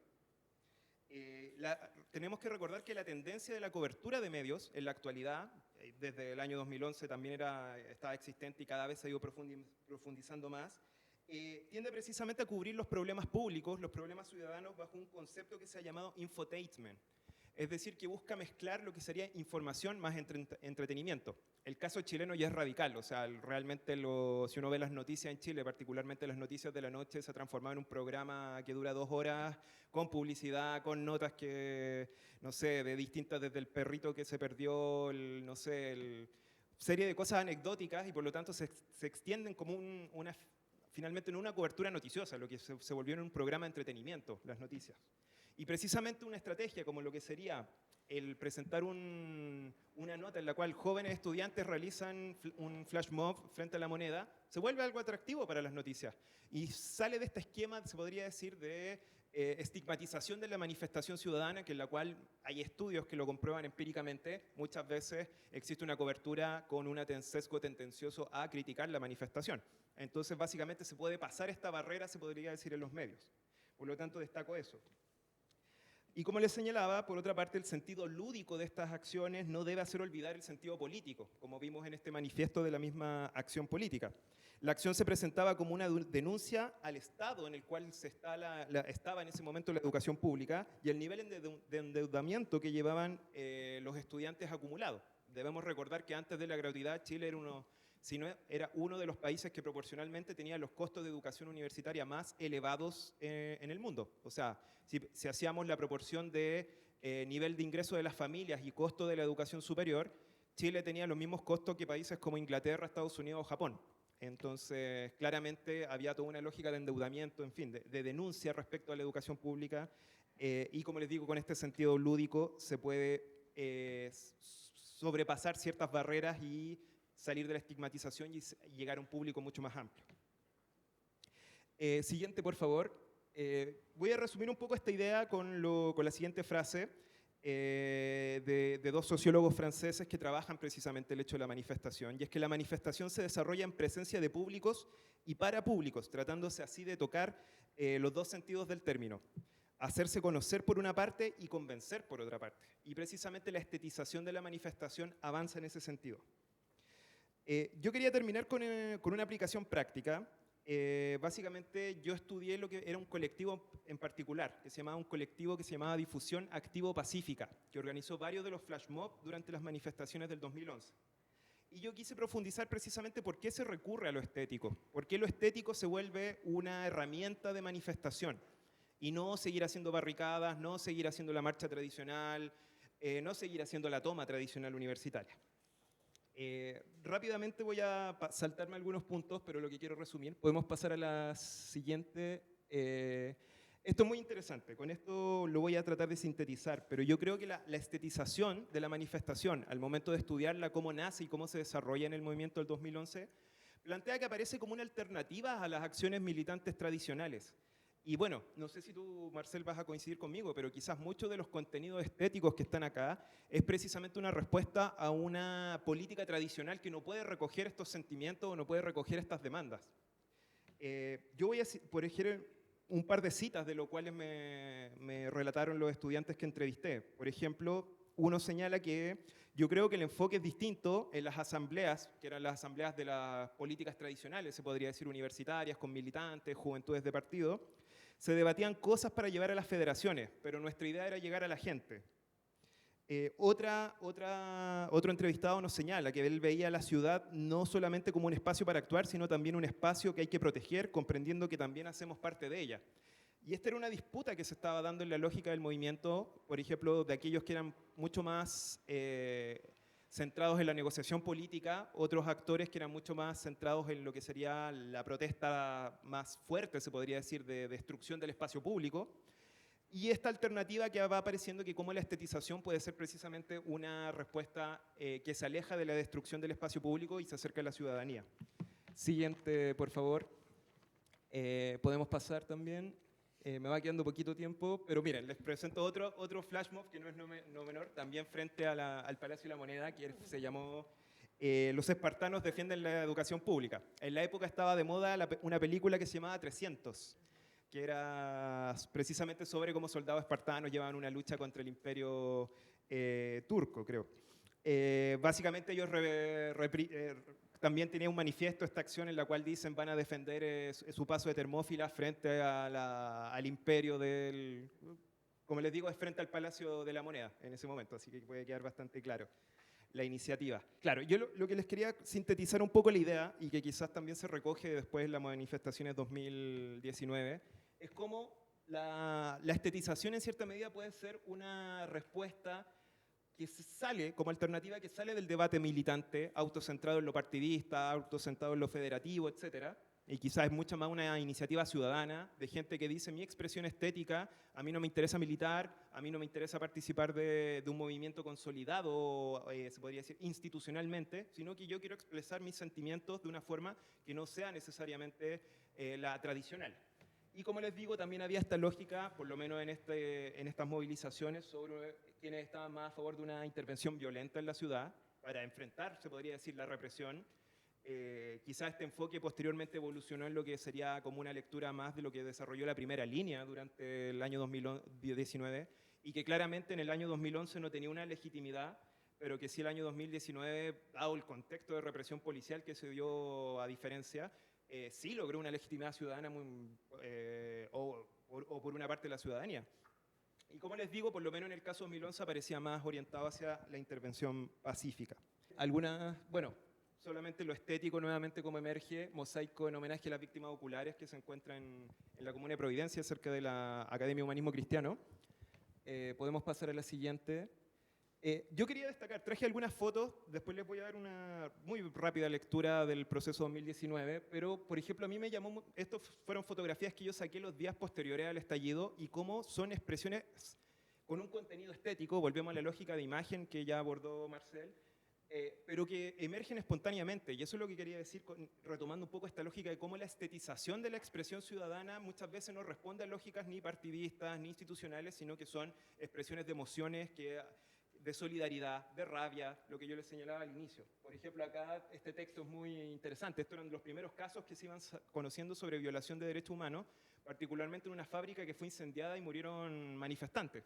Tenemos que recordar que la tendencia de la cobertura de medios en la actualidad, desde el año 2011 también estaba existente y cada vez se ha ido profundizando más, tiende precisamente a cubrir los problemas públicos, los problemas ciudadanos, bajo un concepto que se ha llamado infotainment. Es decir, que busca mezclar lo que sería información más entretenimiento. El caso chileno ya es radical, o sea, realmente si uno ve las noticias en Chile, particularmente las noticias de la noche, se ha transformado en un programa que dura 2 horas, con publicidad, con notas que, no sé, de distintas, desde el perrito que se perdió, no sé, serie de cosas anecdóticas, y por lo tanto se extienden como finalmente en una cobertura noticiosa, lo que se volvió en un programa de entretenimiento, las noticias. Y precisamente una estrategia como lo que sería el presentar una nota en la cual jóvenes estudiantes realizan un flash mob frente a la Moneda, se vuelve algo atractivo para las noticias. Y sale de este esquema, se podría decir, de estigmatización de la manifestación ciudadana, que en la cual hay estudios que lo comprueban empíricamente. Muchas veces existe una cobertura con un sesgo tendencioso a criticar la manifestación. Entonces, básicamente, se puede pasar esta barrera, se podría decir, en los medios. Por lo tanto, destaco eso. Y como les señalaba, por otra parte, el sentido lúdico de estas acciones no debe hacer olvidar el sentido político, como vimos en este manifiesto de la misma acción política. La acción se presentaba como una denuncia al estado en el cual estaba en ese momento la educación pública y el nivel de endeudamiento que llevaban los estudiantes acumulados. Debemos recordar que antes de la gratuidad Chile era uno de los países que proporcionalmente tenía los costos de educación universitaria más elevados en el mundo. O sea, si hacíamos la proporción de nivel de ingreso de las familias y costo de la educación superior, Chile tenía los mismos costos que países como Inglaterra, Estados Unidos o Japón. Entonces, claramente había toda una lógica de endeudamiento, en fin, de denuncia respecto a la educación pública. Y como les digo, con este sentido lúdico se puede sobrepasar ciertas barreras y salir de la estigmatización y llegar a un público mucho más amplio. Siguiente, por favor. Voy a resumir un poco esta idea con la siguiente frase de 2 sociólogos franceses que trabajan precisamente el hecho de la manifestación, y es que la manifestación se desarrolla en presencia de públicos y para públicos, tratándose así de tocar los 2 sentidos del término. Hacerse conocer por una parte y convencer por otra parte. Y precisamente la estetización de la manifestación avanza en ese sentido. Yo quería terminar con una aplicación práctica. básicamente yo estudié lo que era un colectivo en particular, que se llamaba un colectivo que se llamaba Difusión Activo Pacífica, que organizó varios de los flash mob durante las manifestaciones del 2011. Y yo quise profundizar precisamente por qué se recurre a lo estético, por qué lo estético se vuelve una herramienta de manifestación y no seguir haciendo barricadas, no seguir haciendo la marcha tradicional, no seguir haciendo la toma tradicional universitaria. Rápidamente voy a saltarme algunos puntos, pero lo que quiero resumir. Podemos pasar a la siguiente. Esto es muy interesante, con esto lo voy a tratar de sintetizar, pero yo creo que la estetización de la manifestación, al momento de estudiarla, cómo nace y cómo se desarrolla en el movimiento del 2011, plantea que aparece como una alternativa a las acciones militantes tradicionales. Y bueno, no sé si tú, Marcel, vas a coincidir conmigo, pero quizás muchos de los contenidos estéticos que están acá es precisamente una respuesta a una política tradicional que no puede recoger estos sentimientos o no puede recoger estas demandas. Yo voy a, por ejemplo, un par de citas de lo cuales me relataron los estudiantes que entrevisté. Por ejemplo, uno señala que yo creo que el enfoque es distinto en las asambleas, que eran las asambleas de las políticas tradicionales, se podría decir universitarias, con militantes, juventudes de partido. Se debatían cosas para llevar a las federaciones, pero nuestra idea era llegar a la gente. Otro entrevistado nos señala que él veía la ciudad no solamente como un espacio para actuar, sino también un espacio que hay que proteger, comprendiendo que también hacemos parte de ella. Y esta era una disputa que se estaba dando en la lógica del movimiento, por ejemplo, de aquellos que eran mucho más centrados en la negociación política, otros actores que eran mucho más centrados en lo que sería la protesta más fuerte, se podría decir, de destrucción del espacio público. Y esta alternativa que va apareciendo, que como la estetización puede ser precisamente una respuesta que se aleja de la destrucción del espacio público y se acerca a la ciudadanía. Siguiente, por favor. Podemos pasar también. Me va quedando poquito tiempo, pero miren, les presento otro flash mob que no es no menor, también frente a al Palacio de la Moneda, que se llamó Los espartanos defienden la educación pública. En la época estaba de moda una película que se llamaba 300, que era precisamente sobre cómo soldados espartanos llevaban una lucha contra el imperio turco, creo. Básicamente ellos también tenían un manifiesto, esta acción en la cual dicen van a defender su paso de Termópila frente al imperio del... Como les digo, es frente al Palacio de la Moneda en ese momento, así que puede quedar bastante claro la iniciativa. Claro, yo lo que les quería sintetizar un poco la idea, y que quizás también se recoge después en las manifestaciones 2019, es cómo la estetización en cierta medida puede ser una respuesta que sale como alternativa, que sale del debate militante, autocentrado en lo partidista, autocentrado en lo federativo, etc. Y quizás es mucho más una iniciativa ciudadana de gente que dice mi expresión estética, a mí no me interesa militar, a mí no me interesa participar de un movimiento consolidado, se podría decir institucionalmente, sino que yo quiero expresar mis sentimientos de una forma que no sea necesariamente la tradicional. Y como les digo, también había esta lógica, por lo menos en estas movilizaciones, sobre quienes estaban más a favor de una intervención violenta en la ciudad, para enfrentar, se podría decir, la represión. Quizás este enfoque posteriormente evolucionó en lo que sería como una lectura más de lo que desarrolló la primera línea durante el año 2019, y que claramente en el año 2011 no tenía una legitimidad, pero que sí el año 2019, dado el contexto de represión policial que se dio a diferencia, sí logró una legitimidad ciudadana o por una parte de la ciudadanía. Y como les digo, por lo menos en el caso 2011 parecía más orientado hacia la intervención pacífica. Algunas, bueno, solamente lo estético nuevamente como emerge, mosaico en homenaje a las víctimas oculares que se encuentra en la comuna de Providencia, cerca de la Academia de Humanismo Cristiano. Podemos pasar a la siguiente. Yo quería destacar, traje algunas fotos, después les voy a dar una muy rápida lectura del proceso 2019, pero por ejemplo a mí me llamó, estas fueron fotografías que yo saqué los días posteriores al estallido y cómo son expresiones con un contenido estético, volvemos a la lógica de imagen que ya abordó Marcel, pero que emergen espontáneamente, y eso es lo que quería decir, retomando un poco esta lógica de cómo la estetización de la expresión ciudadana muchas veces no responde a lógicas ni partidistas ni institucionales, sino que son expresiones de emociones de solidaridad, de rabia, lo que yo les señalaba al inicio. Por ejemplo, acá este texto es muy interesante. Estos eran los primeros casos que se iban conociendo sobre violación de derechos humanos, particularmente en una fábrica que fue incendiada y murieron manifestantes.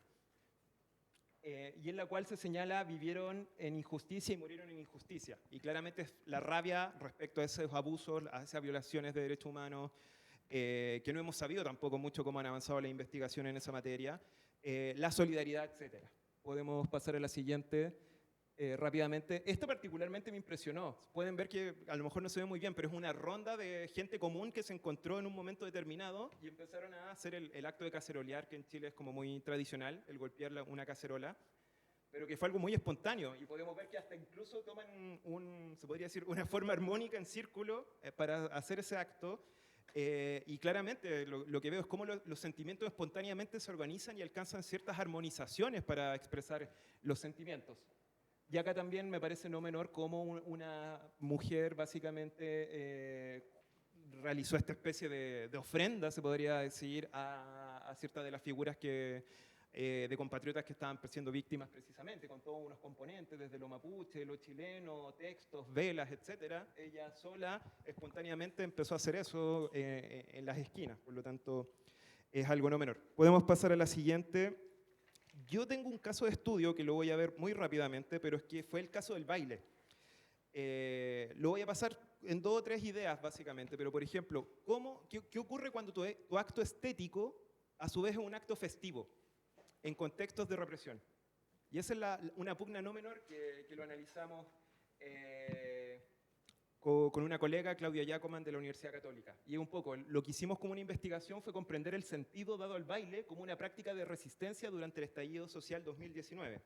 y en la cual se señala vivieron en injusticia y murieron en injusticia. Y claramente es la rabia respecto a esos abusos, a esas violaciones de derechos humanos, que no hemos sabido tampoco mucho cómo han avanzado la investigación en esa materia, la solidaridad, etc. Podemos pasar a la siguiente rápidamente. Esta particularmente me impresionó. Pueden ver que a lo mejor no se ve muy bien, pero es una ronda de gente común que se encontró en un momento determinado y empezaron a hacer el acto de cacerolear, que en Chile es como muy tradicional, el golpear una cacerola, pero que fue algo muy espontáneo, y podemos ver que hasta incluso toman se podría decir, una forma armónica en círculo para hacer ese acto. Y claramente lo que veo es cómo los sentimientos espontáneamente se organizan y alcanzan ciertas armonizaciones para expresar los sentimientos. Y acá también me parece no menor cómo una mujer básicamente realizó esta especie de ofrenda, se podría decir, a ciertas de las figuras de compatriotas que estaban siendo víctimas precisamente, con todos unos componentes, desde lo mapuche, lo chileno, textos, velas, etc. Ella sola, espontáneamente, empezó a hacer eso en las esquinas, por lo tanto, es algo no menor. Podemos pasar a la siguiente. Yo tengo un caso de estudio que lo voy a ver muy rápidamente, pero es que fue el caso del baile. Lo voy a pasar en 2 o 3 ideas, básicamente, pero por ejemplo, ¿qué ocurre cuando tu acto estético, a su vez, es un acto festivo, en contextos de represión? Y esa es una pugna no menor que lo analizamos con una colega, Claudia Yacoman, de la Universidad Católica. Y un poco, lo que hicimos como una investigación fue comprender el sentido dado al baile como una práctica de resistencia durante el estallido social 2019.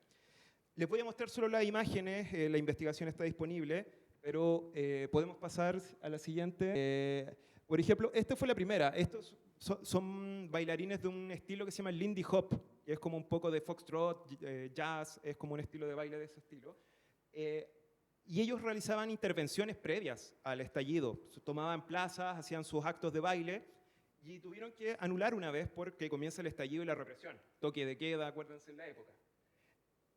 Les voy a mostrar solo las imágenes, la investigación está disponible, pero podemos pasar a la siguiente. Por ejemplo, esta fue la primera. Estos son bailarines de un estilo que se llama Lindy Hop, que es como un poco de foxtrot, jazz, es como un estilo de baile de ese estilo. Y ellos realizaban intervenciones previas al estallido. Tomaban plazas, hacían sus actos de baile y tuvieron que anular una vez porque comienza el estallido y la represión. Toque de queda, acuérdense en la época.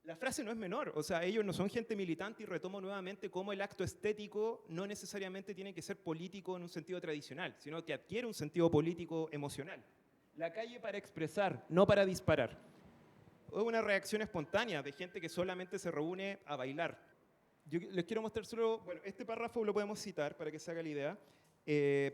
La frase no es menor, o sea, ellos no son gente militante, y retomo nuevamente cómo el acto estético no necesariamente tiene que ser político en un sentido tradicional, sino que adquiere un sentido político emocional. La calle para expresar, no para disparar. Es una reacción espontánea de gente que solamente se reúne a bailar. Yo les quiero mostrar solo, bueno, este párrafo lo podemos citar para que se haga la idea.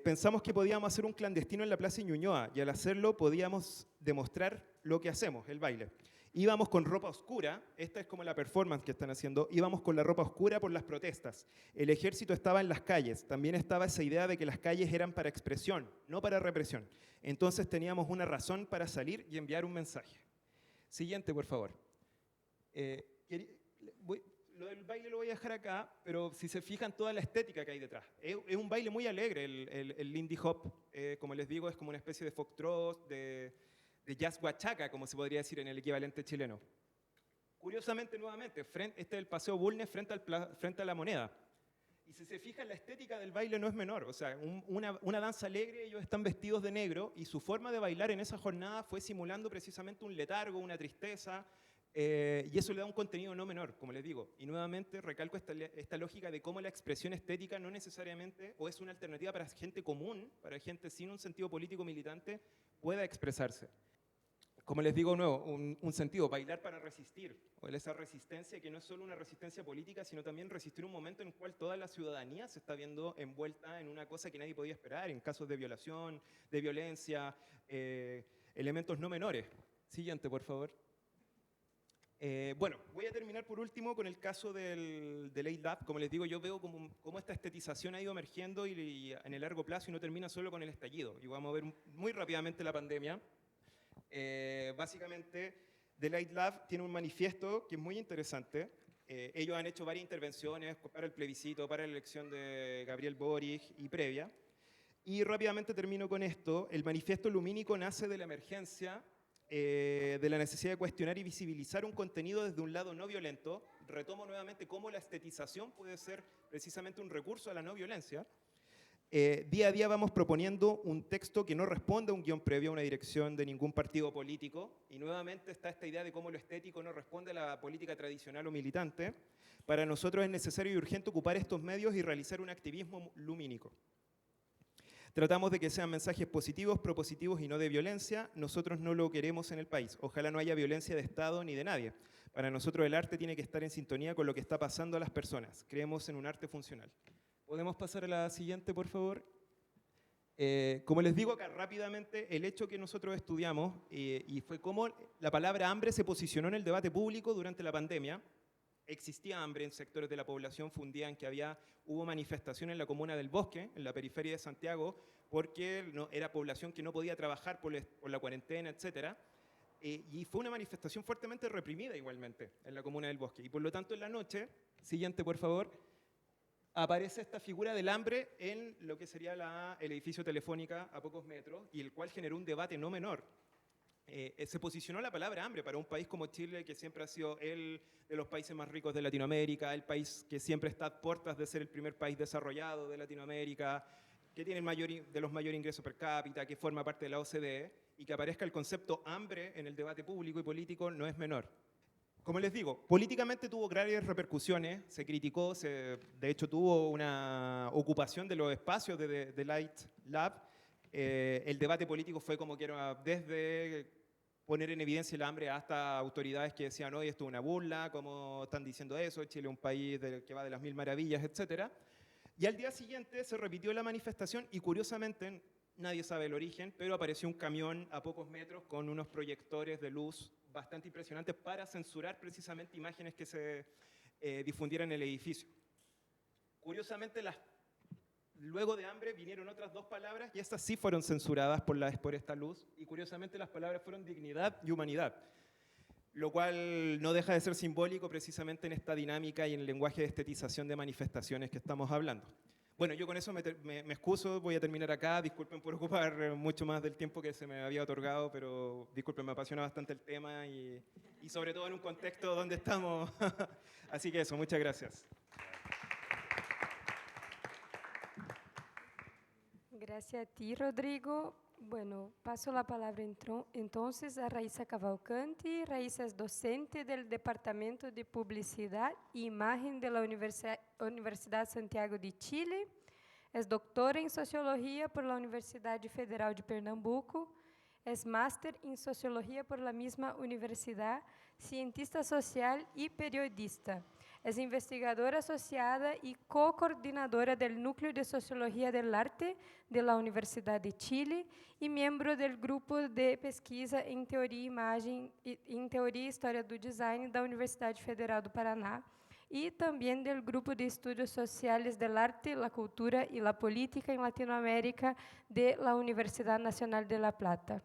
Pensamos que podíamos hacer un clandestino en la Plaza Ñuñoa, y al hacerlo podíamos demostrar lo que hacemos, el baile. Íbamos con ropa oscura, esta es como la performance que están haciendo, íbamos con la ropa oscura por las protestas. El ejército estaba en las calles, también estaba esa idea de que las calles eran para expresión, no para represión. Entonces teníamos una razón para salir y enviar un mensaje. Siguiente, por favor. Lo del baile lo voy a dejar acá, pero si se fijan toda la estética que hay detrás. Es un baile muy alegre, el Lindy Hop. Como les digo, es como una especie de foxtrot, de jazz huachaca, como se podría decir en el equivalente chileno. Curiosamente, nuevamente, este es el Paseo Bulnes frente a la Moneda. Y si se fijan, la estética del baile no es menor. O sea, una danza alegre, ellos están vestidos de negro, y su forma de bailar en esa jornada fue simulando precisamente un letargo, una tristeza, y eso le da un contenido no menor, como les digo. Y nuevamente recalco esta lógica de cómo la expresión estética no necesariamente, o es una alternativa para gente común, para gente sin un sentido político militante, pueda expresarse. Como les digo de nuevo, un sentido, bailar para resistir, o esa resistencia que no es solo una resistencia política, sino también resistir un momento en el cual toda la ciudadanía se está viendo envuelta en una cosa que nadie podía esperar, en casos de violación, de violencia, elementos no menores. Siguiente, por favor. Bueno, voy a terminar por último con el caso del Aid Lab. Como les digo, yo veo cómo esta estetización ha ido emergiendo y en el largo plazo, y no termina solo con el estallido. Y vamos a ver muy rápidamente la pandemia. Básicamente, The Light Lab tiene un manifiesto que es muy interesante. Ellos han hecho varias intervenciones para el plebiscito, para la elección de Gabriel Boric y previa. Y rápidamente termino con esto. El manifiesto lumínico nace de la emergencia, de la necesidad de cuestionar y visibilizar un contenido desde un lado no violento. Retomo nuevamente cómo la estetización puede ser precisamente un recurso a la no violencia. Día a día vamos proponiendo un texto que no responde a un guión previo, a una dirección de ningún partido político, y nuevamente está esta idea de cómo lo estético no responde a la política tradicional o militante. Para nosotros es necesario y urgente ocupar estos medios y realizar un activismo lumínico. Tratamos de que sean mensajes positivos, propositivos y no de violencia. Nosotros no lo queremos en el país. Ojalá no haya violencia de Estado ni de nadie. Para nosotros el arte tiene que estar en sintonía con lo que está pasando a las personas. Creemos en un arte funcional. ¿Podemos pasar a la siguiente, por favor? Como les digo acá rápidamente, el hecho que nosotros estudiamos y fue cómo la palabra hambre se posicionó en el debate público durante la pandemia. Existía hambre en sectores de la población, fue un día en que hubo manifestación en la comuna del Bosque, en la periferia de Santiago, porque era población que no podía trabajar por la cuarentena, etc. Y fue una manifestación fuertemente reprimida igualmente en la comuna del Bosque. Y por lo tanto en la noche, siguiente por favor, aparece esta figura del hambre en lo que sería el edificio Telefónica a pocos metros, y el cual generó un debate no menor. Se posicionó la palabra hambre para un país como Chile, que siempre ha sido el de los países más ricos de Latinoamérica, el país que siempre está a puertas de ser el primer país desarrollado de Latinoamérica, que tiene de los mayores ingresos per cápita, que forma parte de la OCDE, y que aparezca el concepto hambre en el debate público y político no es menor. Como les digo, políticamente tuvo grandes repercusiones, se criticó, de hecho tuvo una ocupación de los espacios de Light Lab. El debate político fue como que era desde poner en evidencia el hambre hasta autoridades que decían, hoy esto es una burla, ¿cómo están diciendo eso? Chile es un país que va de las mil maravillas, etc. Y al día siguiente se repitió la manifestación y curiosamente, nadie sabe el origen, pero apareció un camión a pocos metros con unos proyectores de luz bastante impresionantes para censurar precisamente imágenes que se difundieran en el edificio. Curiosamente, luego de hambre vinieron otras dos palabras y estas sí fueron censuradas por esta luz, y curiosamente las palabras fueron dignidad y humanidad, lo cual no deja de ser simbólico precisamente en esta dinámica y en el lenguaje de estetización de manifestaciones que estamos hablando. Bueno, yo con eso me excuso, voy a terminar acá, disculpen por ocupar mucho más del tiempo que se me había otorgado, pero disculpen, me apasiona bastante el tema y sobre todo en un contexto donde estamos. Así que eso, muchas gracias. Gracias a ti, Rodrigo. Bueno, paso la palabra entonces a Raíssa Cavalcanti. Raíssa es docente del Departamento de Publicidad e Imagen de la Universidad Santiago de Chile. Es doctora en Sociología por la Universidad Federal de Pernambuco. Es máster en Sociología por la misma universidad, cientista social y periodista. Es investigadora asociada y co-coordinadora del Núcleo de Sociología del Arte de la Universidad de Chile y miembro del Grupo de Pesquisa em Teoria e Imagem, em Teoria e História do Design da Universidade Federal do Paraná y también del Grupo de Estudios Sociales del Arte, la Cultura y la Política en Latinoamérica de la Universidad Nacional de La Plata.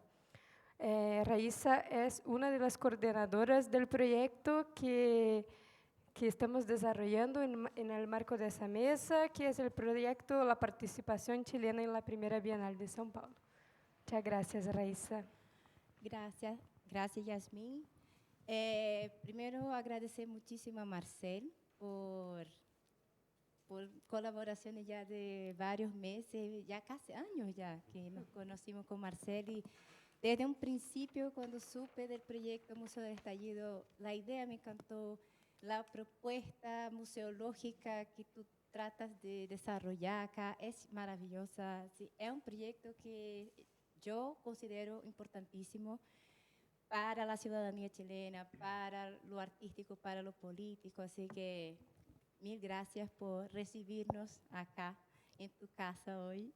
Raíssa es una de las coordinadoras del proyecto que estamos desarrollando en el marco de esa mesa, que es el proyecto La Participación Chilena en la Primera Bienal de São Paulo. Muchas gracias, Raíssa. Gracias, Yasmín. Primero, agradecer muchísimo a Marcel por colaboraciones ya de varios meses, ya casi años ya que nos conocimos con Marcel, y desde un principio, cuando supe del proyecto Museo del Estallido, la idea me encantó, la propuesta museológica que tú tratas de desarrollar acá es maravillosa. Sí, es un proyecto que yo considero importantísimo para la ciudadanía chilena, para lo artístico, para lo político. Así que mil gracias por recibirnos acá en tu casa hoy.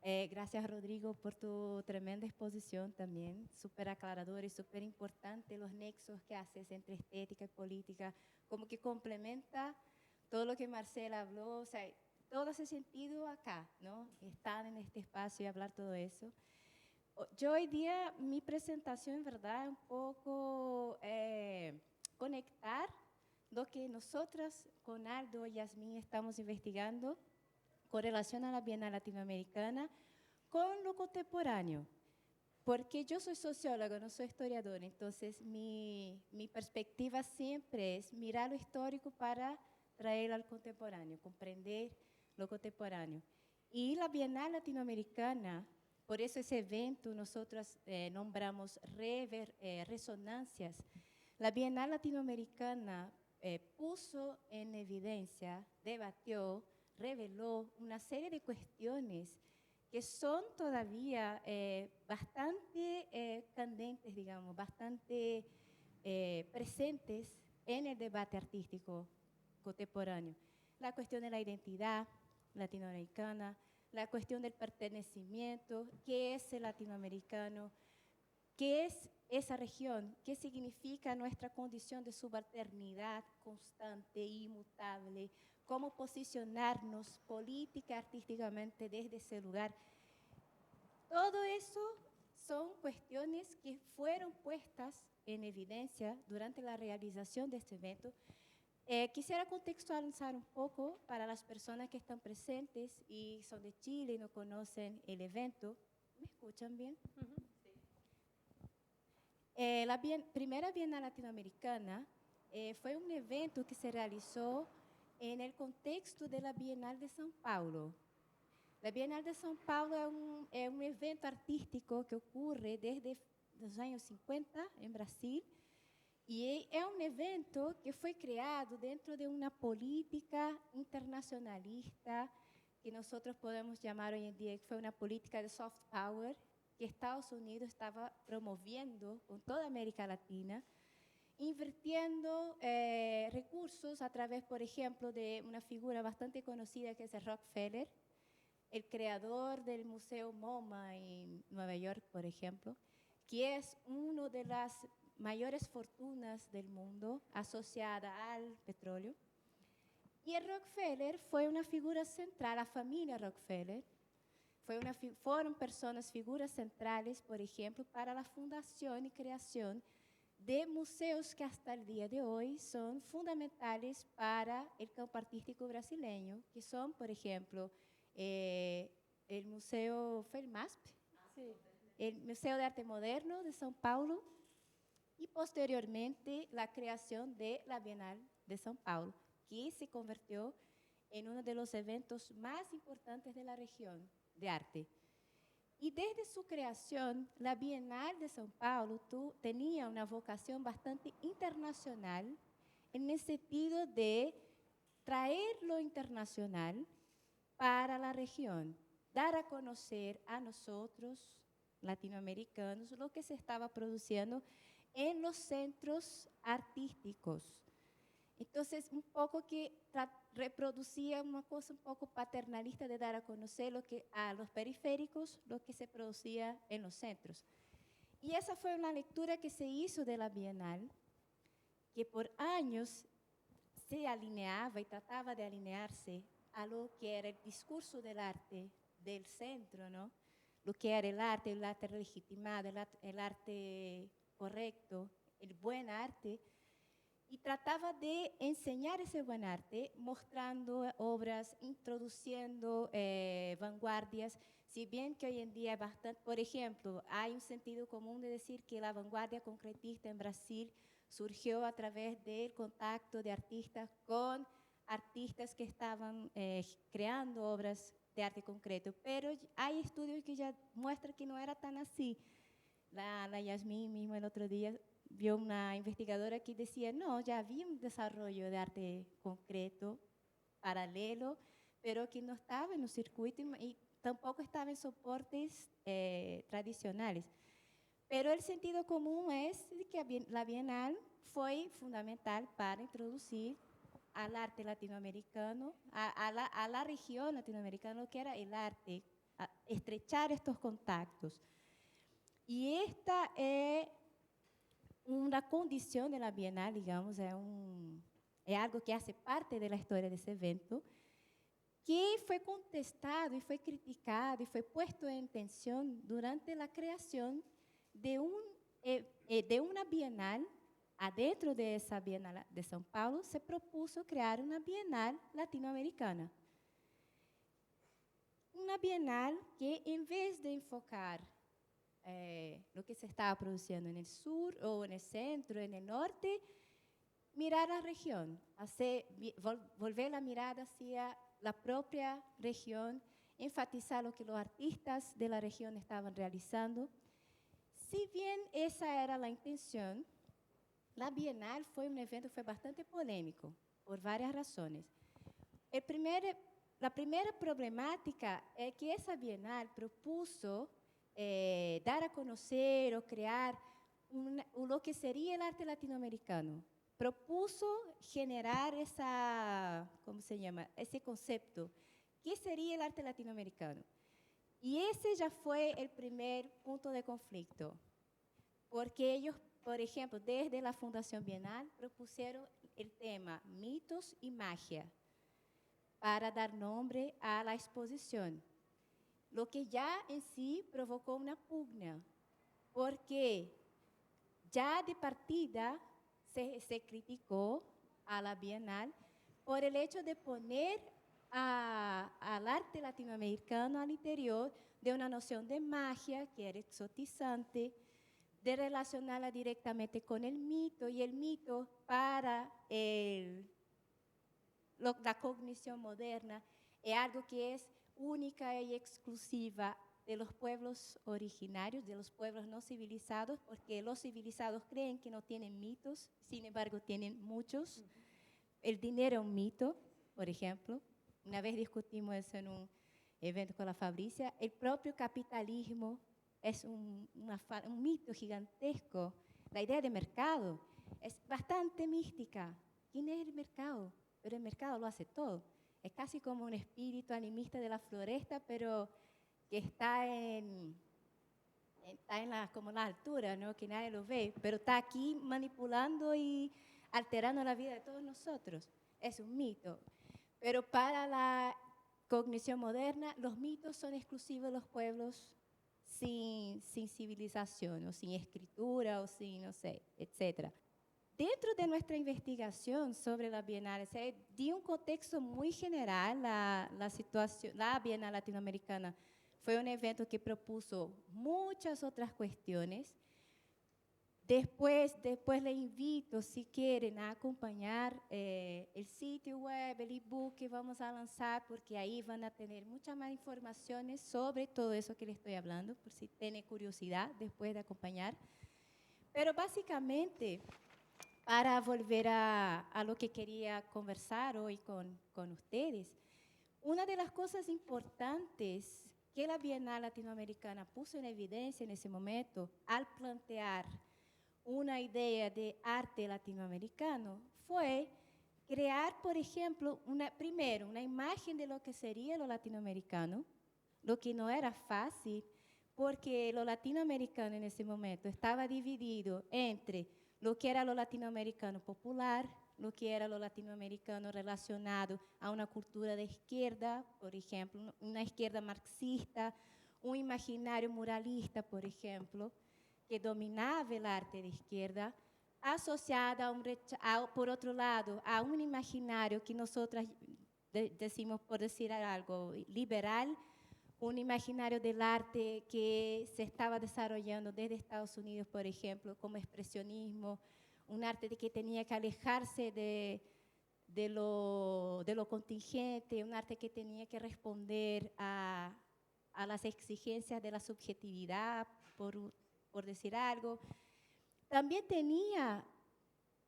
Gracias, Rodrigo, por tu tremenda exposición también, súper aclaradora y súper importante los nexos que haces entre estética y política, como que complementa todo lo que Marcela habló, o sea, todo ese sentido acá, ¿no? Estar en este espacio y hablar todo eso. Yo hoy día, mi presentación, en verdad, es un poco conectar lo que nosotras con Aldo y Yasmín estamos investigando con relación a la Bienal Latinoamericana, con lo contemporáneo. Porque yo soy socióloga, no soy historiadora, entonces mi perspectiva siempre es mirar lo histórico para traerlo al contemporáneo, comprender lo contemporáneo. Y la Bienal Latinoamericana, por eso ese evento nosotros nombramos resonancias. La Bienal Latinoamericana puso en evidencia, debatió, reveló una serie de cuestiones que son todavía bastante candentes, digamos, bastante presentes en el debate artístico contemporáneo. La cuestión de la identidad latinoamericana, la cuestión del pertenecimiento, qué es el latinoamericano, qué es esa región, qué significa nuestra condición de subalternidad constante e inmutable, cómo posicionarnos política, artísticamente desde ese lugar. Todo eso son cuestiones que fueron puestas en evidencia durante la realización de este evento. Quisiera contextualizar un poco para las personas que están presentes y son de Chile y no conocen el evento. ¿Me escuchan bien? La primera Bienal Latinoamericana fue un evento que se realizó en el contexto de la Bienal de São Paulo. La Bienal de São Paulo es un evento artístico que ocurre desde los años 50 en Brasil y es un evento que fue creado dentro de una política internacionalista que nosotros podemos llamar hoy en día que fue una política de soft power que Estados Unidos estaba promoviendo con toda América Latina, invirtiendo recursos a través, por ejemplo, de una figura bastante conocida que es el Rockefeller, el creador del Museo MoMA en Nueva York, por ejemplo, que es una de las mayores fortunas del mundo asociada al petróleo. Y el Rockefeller fue una figura central, la familia Rockefeller, fueron personas, figuras centrales, por ejemplo, para la fundación y creación de museos que hasta el día de hoy son fundamentales para el campo artístico brasileño, que son, por ejemplo, el Museo FELMASP, sí, el Museo de Arte Moderno de São Paulo y posteriormente la creación de la Bienal de São Paulo, que se convirtió en uno de los eventos más importantes de la región de arte. Y desde su creación, la Bienal de São Paulo tenía una vocación bastante internacional en el sentido de traer lo internacional para la región, dar a conocer a nosotros, latinoamericanos, lo que se estaba produciendo en los centros artísticos. Entonces, un poco que reproducía una cosa un poco paternalista de dar a conocer lo que, a los periféricos lo que se producía en los centros. Y esa fue una lectura que se hizo de la Bienal, que por años se alineaba y trataba de alinearse a lo que era el discurso del arte del centro, ¿no? Lo que era el arte legitimado, el arte correcto, el buen arte, y trataba de enseñar ese buen arte, mostrando obras, introduciendo vanguardias, si bien que hoy en día es bastante, por ejemplo, hay un sentido común de decir que la vanguardia concretista en Brasil surgió a través del contacto de artistas con artistas que estaban creando obras de arte concreto, pero hay estudios que ya muestran que no era tan así. La Yasmín mismo el otro día vio una investigadora que decía, no, ya había un desarrollo de arte concreto, paralelo, pero que no estaba en un circuito y tampoco estaba en soportes tradicionales. Pero el sentido común es que la Bienal fue fundamental para introducir al arte latinoamericano, a la región latinoamericana, lo que era el arte, estrechar estos contactos. Y esta es una condición de la Bienal, digamos, es algo que hace parte de la historia de ese evento, que fue contestado y fue criticado y fue puesto en tensión durante la creación de una Bienal. Adentro de esa Bienal de São Paulo, se propuso crear una Bienal latinoamericana. Una Bienal que, en vez de enfocar lo que se estaba produciendo en el sur o en el centro, en el norte, mirar la región, volver la mirada hacia la propia región, enfatizar lo que los artistas de la región estaban realizando. Si bien esa era la intención, la Bienal fue un evento que fue bastante polémico, por varias razones. El primer la primera problemática es que esa Bienal propuso dar a conocer o crear lo que sería el arte latinoamericano. Propuso generar ¿cómo se llama? Ese concepto. ¿Qué sería el arte latinoamericano? Y ese ya fue el primer punto de conflicto, porque ellos, por ejemplo, desde la Fundación Bienal, propusieron el tema mitos y magia para dar nombre a la exposición, lo que ya en sí provocó una pugna, porque ya de partida se criticó a la Bienal por el hecho de poner al arte latinoamericano al interior de una noción de magia que era exotizante, de relacionarla directamente con el mito, y el mito para la cognición moderna es algo que es única y exclusiva de los pueblos originarios, de los pueblos no civilizados, porque los civilizados creen que no tienen mitos, sin embargo tienen muchos. El dinero es un mito, por ejemplo. Una vez discutimos eso en un evento con la Fabricia. El propio capitalismo es un mito gigantesco. La idea de mercado es bastante mística. ¿Quién es el mercado? Pero el mercado lo hace todo. Es casi como un espíritu animista de la floresta, pero que está como en la altura, ¿no? Que nadie lo ve, pero está aquí manipulando y alterando la vida de todos nosotros. Es un mito. Pero para la cognición moderna, los mitos son exclusivos de los pueblos sin civilización, o sin escritura, o sin, no sé, etc. Dentro de nuestra investigación sobre la Bienal, di un contexto muy general. La Bienal Latinoamericana fue un evento que propuso muchas otras cuestiones. Después les invito, si quieren, a acompañar el sitio web, el ebook que vamos a lanzar, porque ahí van a tener muchas más informaciones sobre todo eso que les estoy hablando, por si tienen curiosidad después de acompañar. Pero básicamente, para volver a lo que quería conversar hoy con ustedes, una de las cosas importantes que la Bienal Latinoamericana puso en evidencia en ese momento al plantear una idea de arte latinoamericano fue crear, por ejemplo, primero una imagen de lo que sería lo latinoamericano, lo que no era fácil, porque lo latinoamericano en ese momento estaba dividido entre lo que era lo latinoamericano popular, lo que era lo latinoamericano relacionado a una cultura de izquierda, por ejemplo, una izquierda marxista, un imaginario muralista, por ejemplo, que dominaba el arte de izquierda, asociada por otro lado, a un imaginario que nosotras decimos, por decir algo, liberal, un imaginario del arte que se estaba desarrollando desde Estados Unidos, por ejemplo, como expresionismo, un arte que tenía que alejarse de lo contingente, un arte que tenía que responder a las exigencias de la subjetividad, por decir algo. También tenía,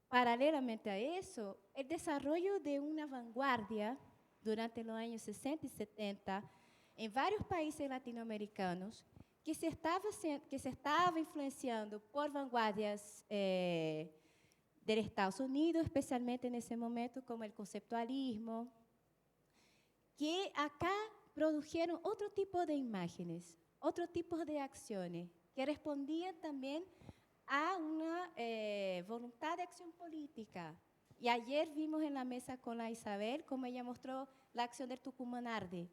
paralelamente a eso, el desarrollo de una vanguardia durante los años 60 y 70 en varios países latinoamericanos que se estaba influenciando por vanguardias de Estados Unidos, especialmente en ese momento, como el conceptualismo, que acá produjeron otro tipo de imágenes, otro tipo de acciones, que respondían también a una voluntad de acción política. Y ayer vimos en la mesa con la Isabel cómo ella mostró la acción del Tucumán Arde,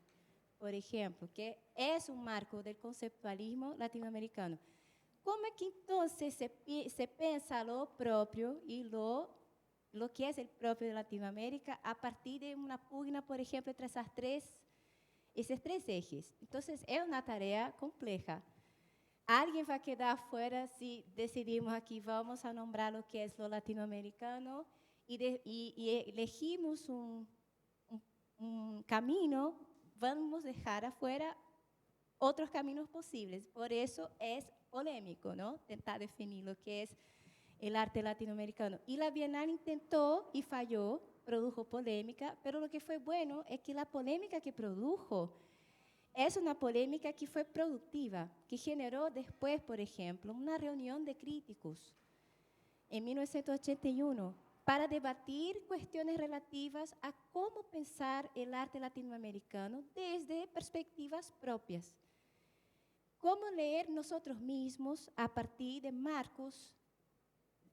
por ejemplo, que es un marco del conceptualismo latinoamericano. ¿Cómo es que entonces se piensa lo propio y lo que es el propio de Latinoamérica a partir de una pugna, por ejemplo, entre esos tres ejes? Entonces, es una tarea compleja. Alguien va a quedar fuera si decidimos aquí, vamos a nombrar lo que es lo latinoamericano y elegimos un camino, vamos a dejar afuera otros caminos posibles. Por eso es polémico, ¿no? Tentar definir lo que es el arte latinoamericano. Y la Bienal intentó y falló, produjo polémica, pero lo que fue bueno es que la polémica que produjo es una polémica que fue productiva, que generó después, por ejemplo, una reunión de críticos en 1981 para debatir cuestiones relativas a cómo pensar el arte latinoamericano desde perspectivas propias. Cómo leer nosotros mismos a partir de marcos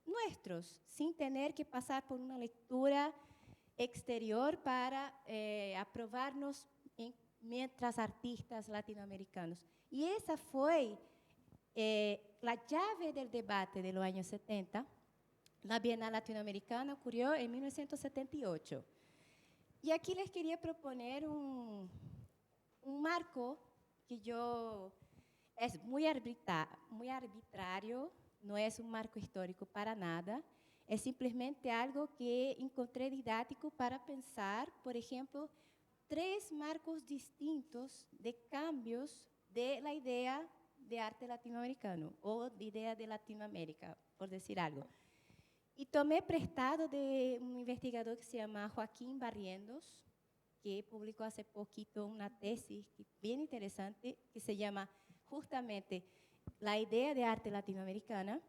nuestros, sin tener que pasar por una lectura exterior para aprobarnos mientras artistas latinoamericanos. Y esa fue la llave del debate de los años 70. La Bienal Latinoamericana ocurrió en 1978. Y aquí les quería proponer un marco que es muy arbitrario, no es un marco histórico para nada, es simplemente algo que encontré didáctico para pensar, por ejemplo, 3 marcos distintos de cambios de la idea de arte latinoamericano o de idea de Latinoamérica, por decir algo. Y tomé prestado de un investigador que se llama Joaquín Barrientos, que publicó hace poquito una tesis bien interesante que se llama justamente La idea de arte latinoamericana.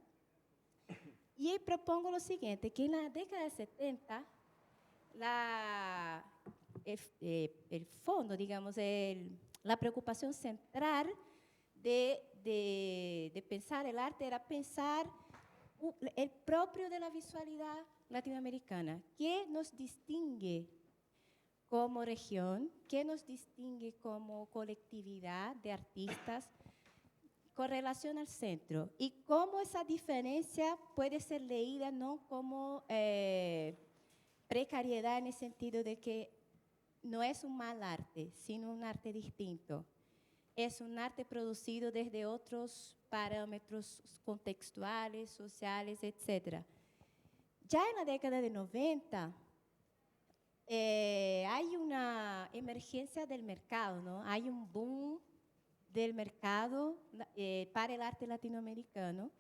Y propongo lo siguiente, que en la década de 70, el fondo, digamos, la preocupación central de pensar el arte era pensar el propio de la visualidad latinoamericana. ¿Qué nos distingue como región? ¿Qué nos distingue como colectividad de artistas con relación al centro? Y cómo esa diferencia puede ser leída no como precariedad en el sentido de que no es un mal arte, sino un arte distinto. Es un arte producido desde otros parámetros contextuales, sociales, etc. Ya en la década de 90, hay una emergencia del mercado, ¿no? Hay un boom del mercado para el arte latinoamericano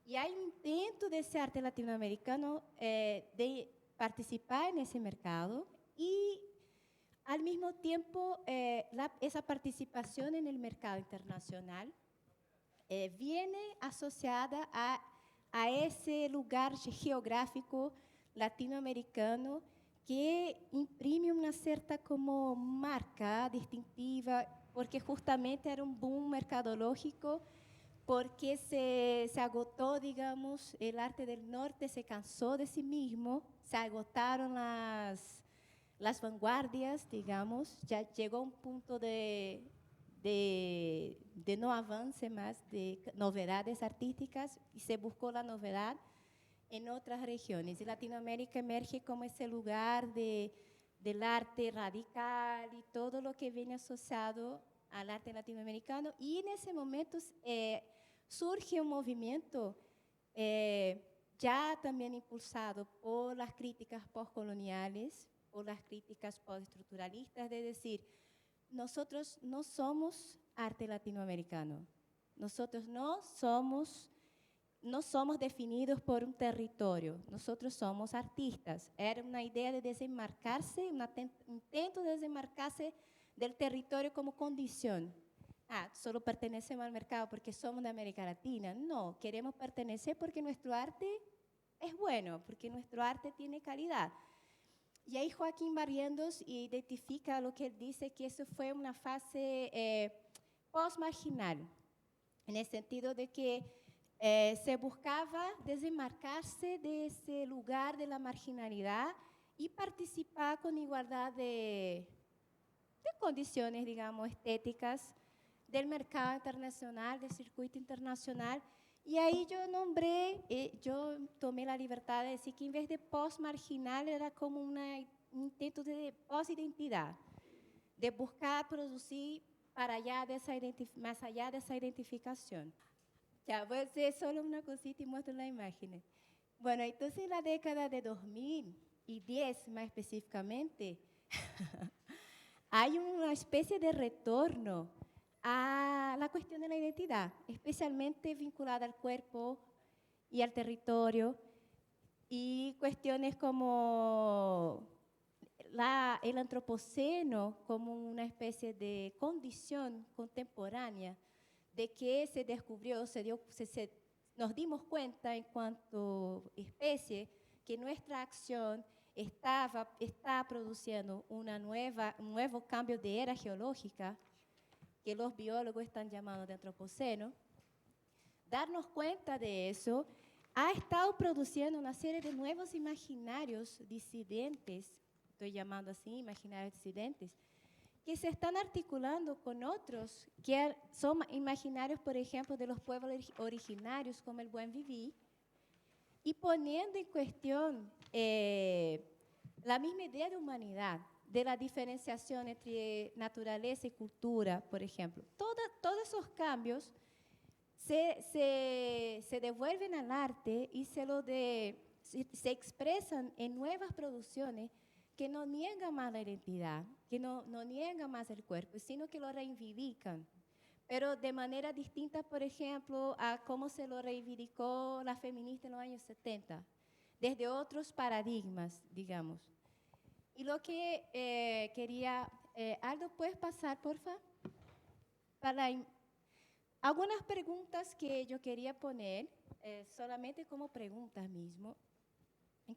y hay un intento de ese arte latinoamericano de participar en ese mercado y al mismo tiempo esa participación en el mercado internacional viene asociada a ese lugar geográfico latinoamericano que imprime una cierta como marca distintiva, porque justamente era un boom mercadológico, porque se agotó, digamos, el arte del norte se cansó de sí mismo, se agotaron las vanguardias, digamos, ya llegó a un punto de no avance más, de novedades artísticas, y se buscó la novedad en otras regiones. Y Latinoamérica emerge como ese lugar del arte radical y todo lo que viene asociado al arte latinoamericano. Y en ese momento surge un movimiento ya también impulsado por las críticas postcoloniales, por las críticas postestructuralistas, de decir, nosotros no somos arte latinoamericano, nosotros no somos definidos por un territorio, nosotros somos artistas. Era una idea de desenmarcarse, un intento de desenmarcarse del territorio como condición. Solo pertenecemos al mercado porque somos de América Latina. No, queremos pertenecer porque nuestro arte es bueno, porque nuestro arte tiene calidad. Y ahí Joaquín Barrientos identifica lo que él dice, que eso fue una fase post-marginal, en el sentido de que se buscaba desenmarcarse de ese lugar de la marginalidad y participar con igualdad de condiciones, digamos, estéticas del mercado internacional, del circuito internacional. Y ahí yo tomé la libertad de decir que en vez de post-marginal era como un intento de post-identidad, de buscar producir más allá de esa identificación. Ya, voy a hacer solo una cosita y muestro las imágenes. Bueno, entonces en la década de 2010, más específicamente, hay una especie de retorno a la cuestión de la identidad, especialmente vinculada al cuerpo y al territorio, y cuestiones como el antropoceno como una especie de condición contemporánea de que se descubrió, nos dimos cuenta en cuanto especie que nuestra acción está produciendo un nuevo cambio de era geológica, que los biólogos están llamando de antropoceno. Darnos cuenta de eso ha estado produciendo una serie de nuevos imaginarios disidentes, estoy llamando así, imaginarios disidentes, que se están articulando con otros, que son imaginarios, por ejemplo, de los pueblos originarios, como el buen vivir, y poniendo en cuestión la misma idea de humanidad, de la diferenciación entre naturaleza y cultura, por ejemplo. Todos esos cambios se devuelven al arte y se expresan en nuevas producciones que no niegan más la identidad, que no niegan más el cuerpo, sino que lo reivindican, pero de manera distinta, por ejemplo, a cómo se lo reivindicó la feminista en los años 70, desde otros paradigmas, digamos. Y lo que quería... Aldo, ¿puedes pasar, por favor? Algunas preguntas que yo quería poner, solamente como preguntas mismo.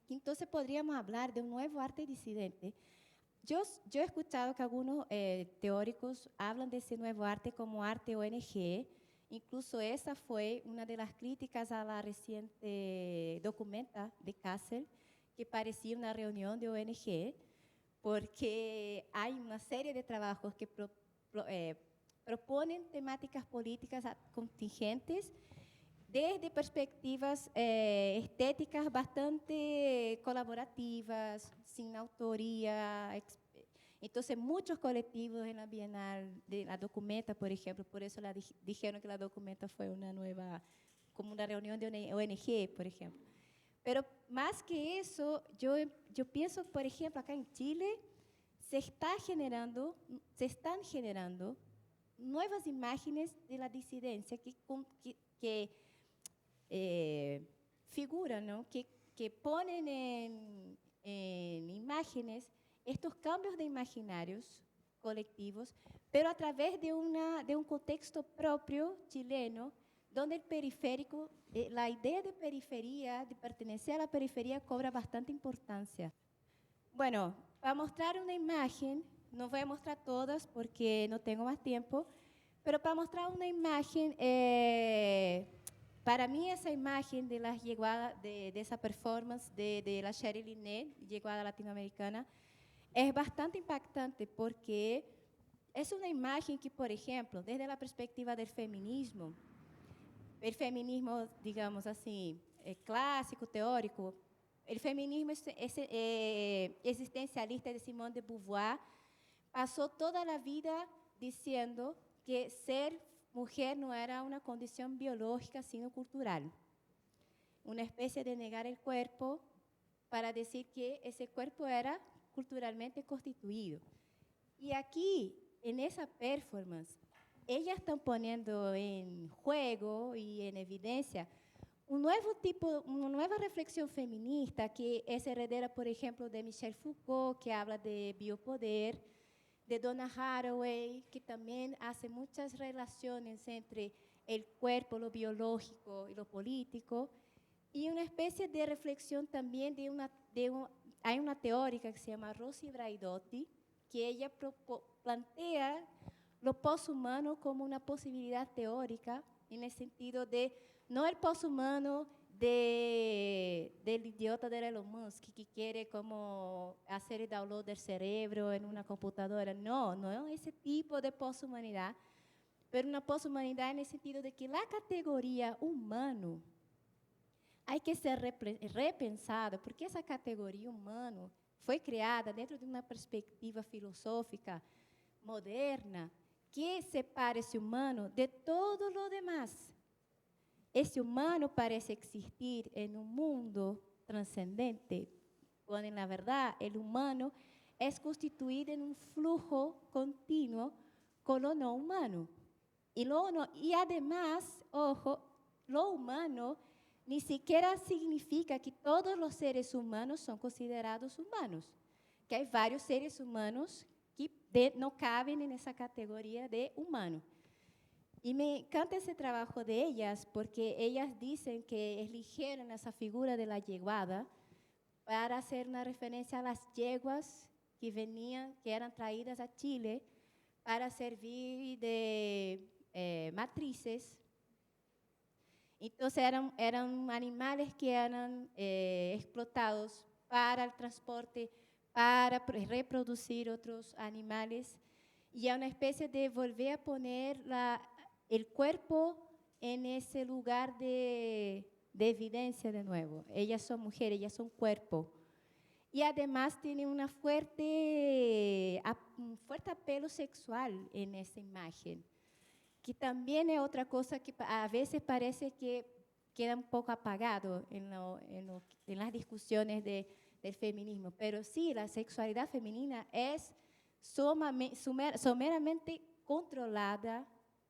Entonces podríamos hablar de un nuevo arte disidente. Yo he escuchado que algunos teóricos hablan de ese nuevo arte como arte ONG. Incluso esa fue una de las críticas a la reciente documenta de Kassel, que parecía una reunión de ONG, porque hay una serie de trabajos que proponen temáticas políticas contingentes desde perspectivas estéticas bastante colaborativas, sin autoría. Entonces, muchos colectivos en la Bienal de la Documenta, por ejemplo, por eso dijeron que la Documenta fue como una reunión de ONG, por ejemplo. Pero más que eso, yo pienso, por ejemplo, acá en Chile, se están generando nuevas imágenes de la disidencia que figuran, ¿no? que ponen en imágenes estos cambios de imaginarios colectivos, pero a través de un contexto propio chileno, donde el periférico, la idea de periferia, de pertenecer a la periferia, cobra bastante importancia. Bueno, para mostrar una imagen, no voy a mostrar todas porque no tengo más tiempo, pero para mostrar una imagen, para mí esa imagen de la llegada de esa performance de la Sheryl Linet, llegada latinoamericana, es bastante impactante porque es una imagen que, por ejemplo, desde la perspectiva del feminismo, el feminismo, digamos así, clásico, teórico, el feminismo existencialista de Simone de Beauvoir pasó toda la vida diciendo que ser mujer no era una condición biológica, sino cultural. Una especie de negar el cuerpo para decir que ese cuerpo era culturalmente constituido. Y aquí, en esa performance, ellas están poniendo en juego y en evidencia una nueva reflexión feminista que es heredera, por ejemplo, de Michel Foucault, que habla de biopoder, de Donna Haraway, que también hace muchas relaciones entre el cuerpo, lo biológico y lo político, y una especie de reflexión también hay una teórica que se llama Rosy Braidotti, que ella plantea lo poshumano como una posibilidad teórica, en el sentido de no el poshumano del idiota de Elon Musk, que quiere como hacer el download del cerebro en una computadora. No ese tipo de poshumanidad, pero una poshumanidad en el sentido de que la categoría humano hay que ser repensada, porque esa categoría humano foi criada dentro de uma perspectiva filosófica moderna que separa esse humano de todo lo demás. Esse humano parece existir em um mundo transcendente, quando, na verdade, o humano é constituído em um flujo contínuo com o não humano. E, además, ojo, lo humano ni siquiera significa que todos los seres humanos son considerados humanos. que hay varios seres humanos que no caben en esa categoría de humano. Y me encanta ese trabajo de ellas porque ellas dicen que eligieron esa figura de la yeguada para hacer una referencia a las yeguas que eran traídas a Chile para servir de matrices. Entonces eran animales que eran explotados para el transporte, para reproducir otros animales. Y es una especie de volver a poner el cuerpo en ese lugar de evidencia de nuevo. Ellas son mujeres, ellas son cuerpo. Y además tienen un fuerte apelo sexual en esa imagen, que también es otra cosa que a veces parece que queda un poco apagado en las discusiones del feminismo. Pero sí, la sexualidad femenina es someramente controlada,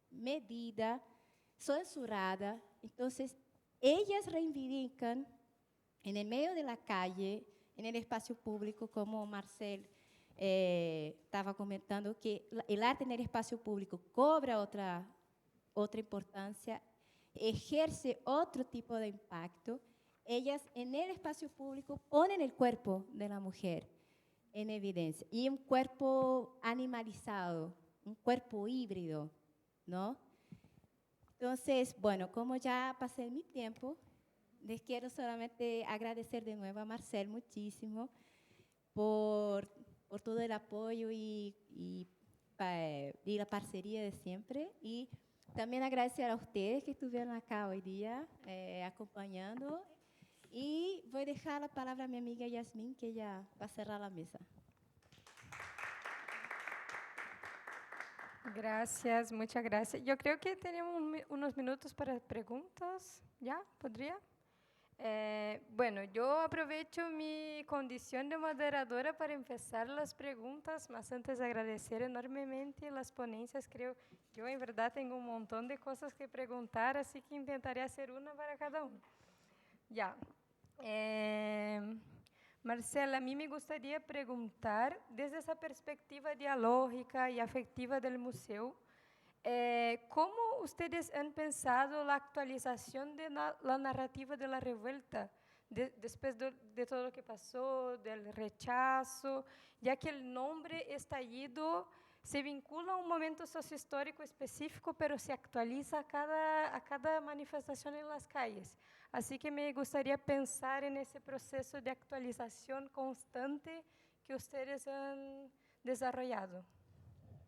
medida, censurada. Entonces, ellas reivindican en el medio de la calle, en el espacio público, como Marcel estaba comentando, que el arte en el espacio público cobra otra importancia, ejerce otro tipo de impacto. Ellas en el espacio público ponen el cuerpo de la mujer en evidencia, y un cuerpo animalizado, un cuerpo híbrido, ¿no? Entonces, bueno, como ya pasé mi tiempo, les quiero solamente agradecer de nuevo a Marcel muchísimo por todo el apoyo y la parcería de siempre. Y también agradecer a ustedes que estuvieron acá hoy día acompañando. Y voy a dejar la palabra a mi amiga Yasmín, que ella va a cerrar la mesa. Gracias, muchas gracias. Yo creo que tenemos unos minutos para preguntas. ¿Ya? ¿Podría? Bueno, yo aprovecho mi condición de moderadora para empezar las preguntas, mas antes agradecer enormemente las ponencias. Creo que yo en verdad tengo un montón de cosas que preguntar, así que intentaré hacer una para cada uno. Ya. Marcela, a mí me gustaría preguntar, desde esa perspectiva dialógica y afectiva del museo, ¿cómo ustedes han pensado la actualización de la narrativa de la revuelta después de todo lo que pasó, del rechazo, ya que el nombre estallido se vincula a un momento sociohistórico específico, pero se actualiza a cada manifestación en las calles? Así que me gustaría pensar en ese proceso de actualización constante que ustedes han desarrollado.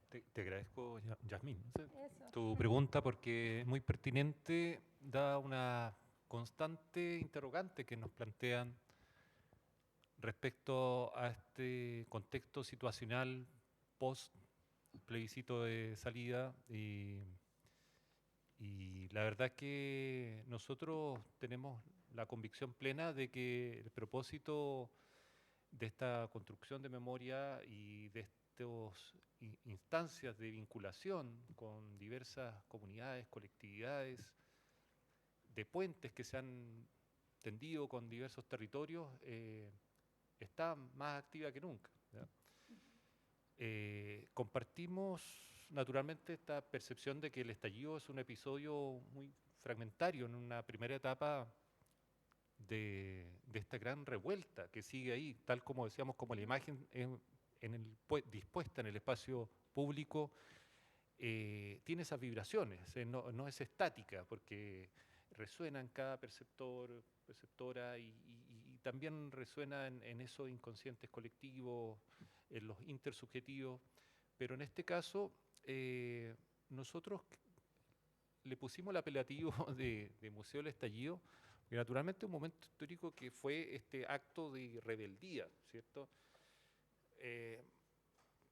Te agradezco, Yasmín, Eso. tu pregunta, porque es muy pertinente, da una constante interrogante que nos plantean respecto a este contexto situacional post plebiscito de salida, y la verdad que nosotros tenemos la convicción plena de que el propósito de esta construcción de memoria y de estas instancias de vinculación con diversas comunidades, colectividades, de puentes que se han tendido con diversos territorios, está más activa que nunca, ¿ya? Compartimos naturalmente esta percepción de que el estallido es un episodio muy fragmentario en una primera etapa de esta gran revuelta que sigue ahí, tal como decíamos, como la imagen dispuesta en el espacio público tiene esas vibraciones, no es estática, porque resuena en cada perceptor, perceptora, y también resuena en esos inconscientes colectivos, en los intersubjetivos. Pero en este caso, nosotros le pusimos el apelativo de Museo del Estallido, y naturalmente un momento histórico que fue este acto de rebeldía, ¿cierto?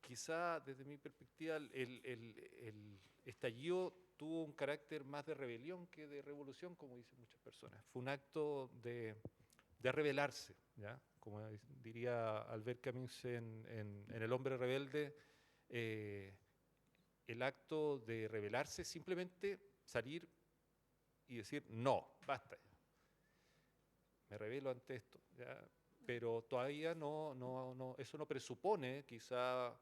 Quizá desde mi perspectiva el estallido tuvo un carácter más de rebelión que de revolución, como dicen muchas personas. Fue un acto de rebelarse, ¿ya? Como diría Albert Camus en El hombre rebelde, el acto de rebelarse es simplemente salir y decir, no, basta, me rebelo ante esto, ¿ya? pero todavía eso no presupone quizá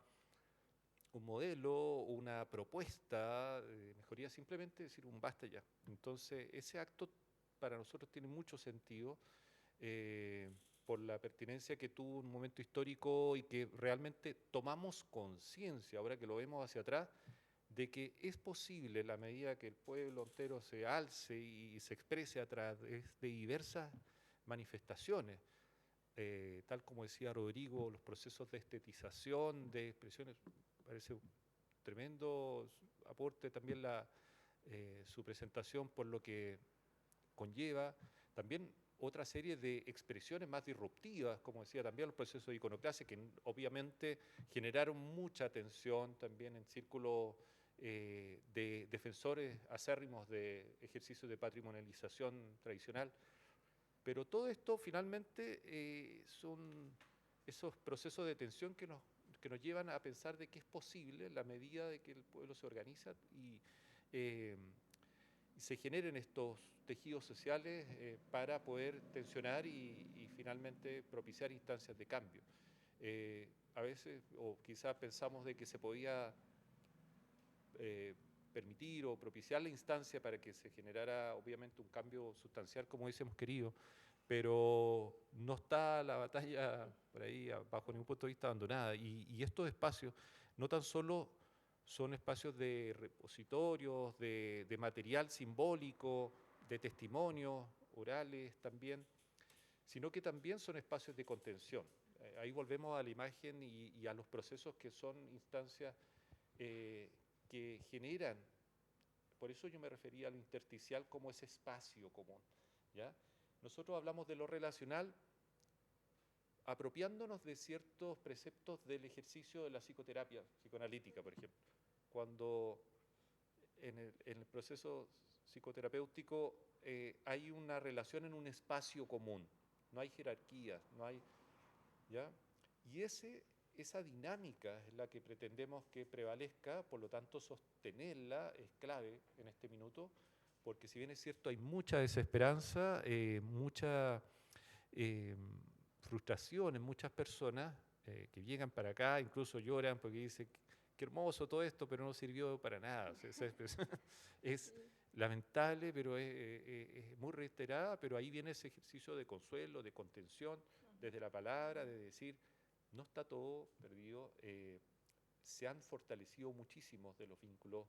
un modelo, una propuesta de mejoría, simplemente decir un basta ya. Entonces, ese acto para nosotros tiene mucho sentido por la pertinencia que tuvo un momento histórico y que realmente tomamos conciencia, ahora que lo vemos hacia atrás, de que es posible, en la medida que el pueblo entero se alce y se exprese a través de diversas manifestaciones, tal como decía Rodrigo, los procesos de estetización, de expresiones, parece un tremendo aporte también su presentación por lo que conlleva, también otra serie de expresiones más disruptivas, como decía también los procesos de iconoclasia, que obviamente generaron mucha tensión también en círculos de defensores acérrimos de ejercicios de patrimonialización tradicional. Pero todo esto finalmente son esos procesos de tensión que nos llevan a pensar de que es posible, en la medida de que el pueblo se organiza y se generen estos tejidos sociales para poder tensionar y finalmente propiciar instancias de cambio. A veces, o quizás pensamos de que se podía permitir o propiciar la instancia para que se generara obviamente un cambio sustancial como hubiésemos querido, pero no está la batalla por ahí bajo ningún punto de vista abandonada. Y estos espacios no tan solo son espacios de repositorios, de material simbólico, de testimonios orales también, sino que también son espacios de contención. Ahí volvemos a la imagen y a los procesos que son instancias que generan, por eso yo me refería a lo intersticial como ese espacio común, ¿ya? Nosotros hablamos de lo relacional apropiándonos de ciertos preceptos del ejercicio de la psicoterapia psicoanalítica, por ejemplo. Cuando en el proceso psicoterapéutico hay una relación en un espacio común, no hay jerarquías, no hay, ¿ya? Y esa dinámica es la que pretendemos que prevalezca, por lo tanto sostenerla es clave en este minuto, porque si bien es cierto hay mucha desesperanza, mucha frustración en muchas personas que llegan para acá, incluso lloran porque dicen, qué hermoso todo esto, pero no sirvió para nada. O sea, es lamentable, pero es muy reiterada, pero ahí viene ese ejercicio de consuelo, de contención, desde la palabra, de decir, no está todo perdido, se han fortalecido muchísimos de los vínculos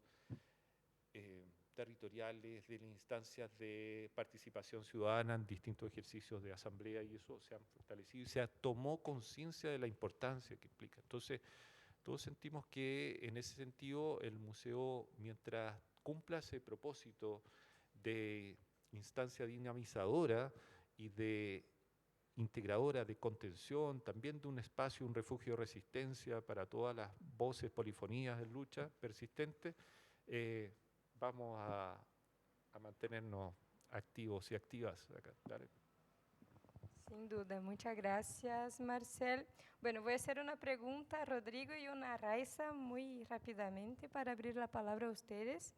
territoriales, de las instancias de participación ciudadana en distintos ejercicios de asamblea, y eso se han fortalecido y se tomó conciencia de la importancia que implica. Entonces, todos sentimos que en ese sentido el museo, mientras cumpla ese propósito de instancia dinamizadora y de integradora, de contención, también de un espacio, un refugio de resistencia para todas las voces, polifonías de lucha persistente, vamos a mantenernos activos y activas acá. Dale. Sin duda, muchas gracias, Marcel. Bueno, voy a hacer una pregunta a Rodrigo y una a Raiza muy rápidamente para abrir la palabra a ustedes.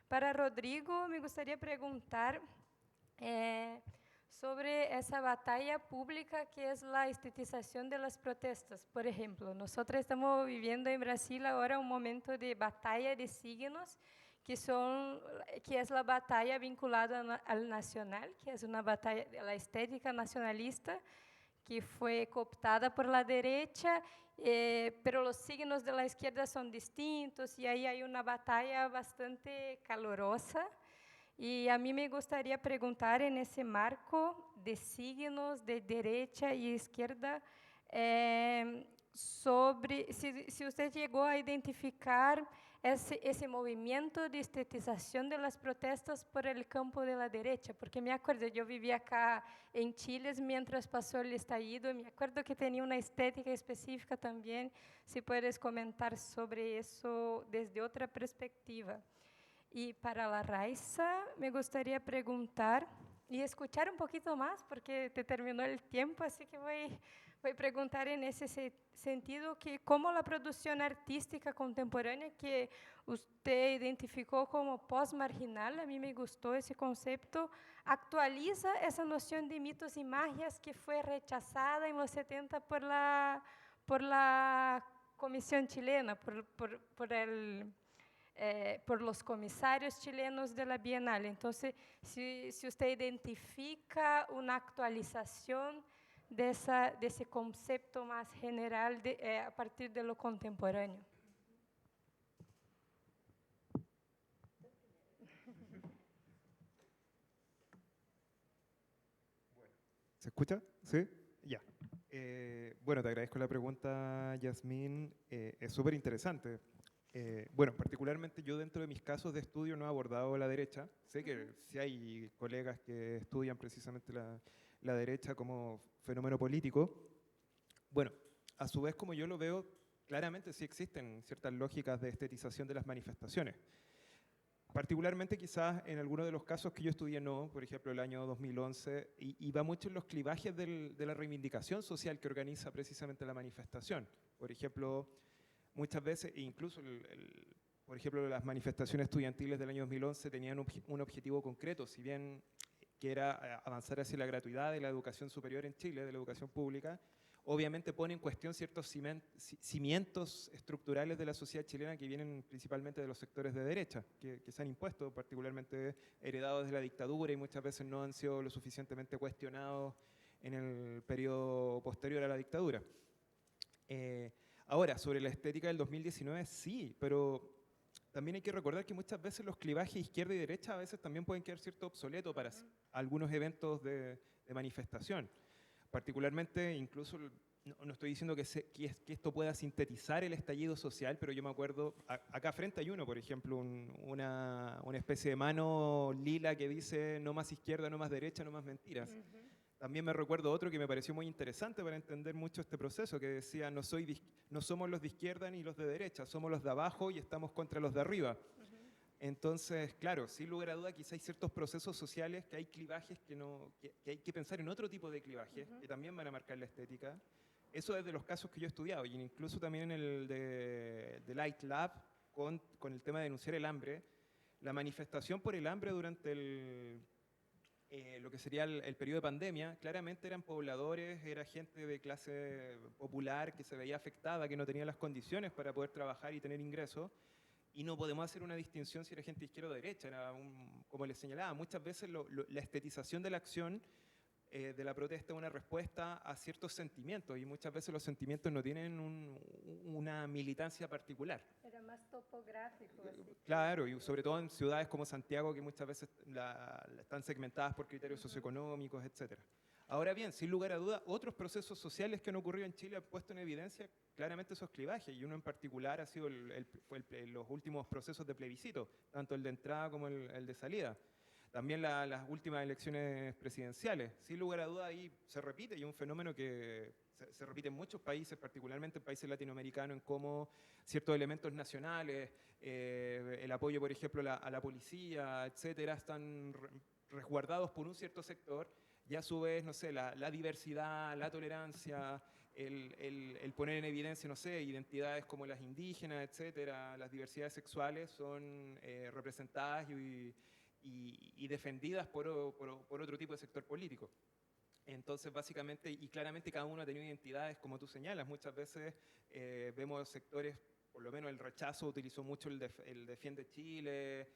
Para Rodrigo, me gustaría preguntar sobre esa batalla pública que es la estetización de las protestas. Por ejemplo, nosotros estamos viviendo en Brasil ahora un momento de batalla de signos, que es la batalla vinculada al nacional, que es una batalla de la estética nacionalista, que fue cooptada por la derecha, pero los signos de la izquierda son distintos y ahí hay una batalla bastante calorosa. Y a mí me gustaría preguntar en ese marco de signos de derecha y izquierda, sobre si usted llegó a identificar ese movimiento de estetización de las protestas por el campo de la derecha, porque me acuerdo, yo vivía acá en Chile mientras pasó el estallido, y me acuerdo que tenía una estética específica también, si puedes comentar sobre eso desde otra perspectiva. Y para la Raiza, me gustaría preguntar y escuchar un poquito más, porque te terminó el tiempo, así que voy a preguntar en ese sentido que cómo la producción artística contemporánea que usted identificó como post-marginal, a mí me gustó ese concepto, actualiza esa noción de mitos y magias que fue rechazada en los 70 por la Comisión Chilena, por los comisarios chilenos de la Bienal. Entonces, si usted identifica una actualización de ese concepto más general a partir de lo contemporáneo. ¿Se escucha? ¿Sí? Ya. Bueno, te agradezco la pregunta, Yasmín. Es súper interesante. Bueno, particularmente yo dentro de mis casos de estudio no he abordado la derecha. Sé que sí hay colegas que estudian precisamente la derecha como fenómeno político. Bueno, a su vez, como yo lo veo, claramente sí existen ciertas lógicas de estetización de las manifestaciones. Particularmente quizás en algunos de los casos que yo estudié no, por ejemplo el año 2011, y va mucho en los clivajes de la reivindicación social que organiza precisamente la manifestación. Por ejemplo, muchas veces, incluso por ejemplo las manifestaciones estudiantiles del año 2011 tenían un objetivo concreto, si bien que era avanzar hacia la gratuidad de la educación superior en Chile, de la educación pública, obviamente pone en cuestión ciertos cimientos estructurales de la sociedad chilena que vienen principalmente de los sectores de derecha, que se han impuesto, particularmente heredados de la dictadura y muchas veces no han sido lo suficientemente cuestionados en el periodo posterior a la dictadura. Ahora, sobre la estética del 2019, sí, pero también hay que recordar que muchas veces los clivajes izquierda y derecha a veces también pueden quedar cierto obsoleto para algunos eventos de manifestación. Particularmente, incluso, no estoy diciendo que esto pueda sintetizar el estallido social, pero yo me acuerdo, acá frente hay uno, por ejemplo, una especie de mano lila que dice no más izquierda, no más derecha, no más mentiras. También me recuerdo otro que me pareció muy interesante para entender mucho este proceso, que decía no somos los de izquierda ni los de derecha, somos los de abajo y estamos contra los de arriba. Entonces, claro, sin lugar a duda, quizá hay ciertos procesos sociales que hay clivajes que hay que pensar en otro tipo de clivajes, que también van a marcar la estética. Eso es de los casos que yo he estudiado, y incluso también en el de Light Lab, con el tema de denunciar el hambre. La manifestación por el hambre durante lo que sería el periodo de pandemia, claramente eran pobladores, era gente de clase popular que se veía afectada, que no tenía las condiciones para poder trabajar y tener ingresos. Y no podemos hacer una distinción si era gente izquierda o derecha. Como les señalaba, muchas veces la estetización de la acción de la protesta es una respuesta a ciertos sentimientos, y muchas veces los sentimientos no tienen una militancia particular. Era más topográfico. Claro, y sobre todo en ciudades como Santiago, que muchas veces están segmentadas por criterios socioeconómicos, etc. Ahora bien, sin lugar a duda, otros procesos sociales que han ocurrido en Chile han puesto en evidencia claramente esos clivajes, y uno en particular ha sido los últimos procesos de plebiscito, tanto el de entrada como el de salida. También las últimas elecciones presidenciales. Sin lugar a duda ahí se repite, y un fenómeno que se repite en muchos países, particularmente en países latinoamericanos, en cómo ciertos elementos nacionales, el apoyo, por ejemplo, a la policía, etcétera, están resguardados por un cierto sector, y a su vez, no sé, la diversidad, la tolerancia, el poner en evidencia, no sé, identidades como las indígenas, etcétera, las diversidades sexuales son representadas y defendidas por otro tipo de sector político. Entonces, básicamente y claramente cada uno ha tenido identidades, como tú señalas. Muchas veces vemos sectores, por lo menos el rechazo utilizó mucho el Defiende Chile,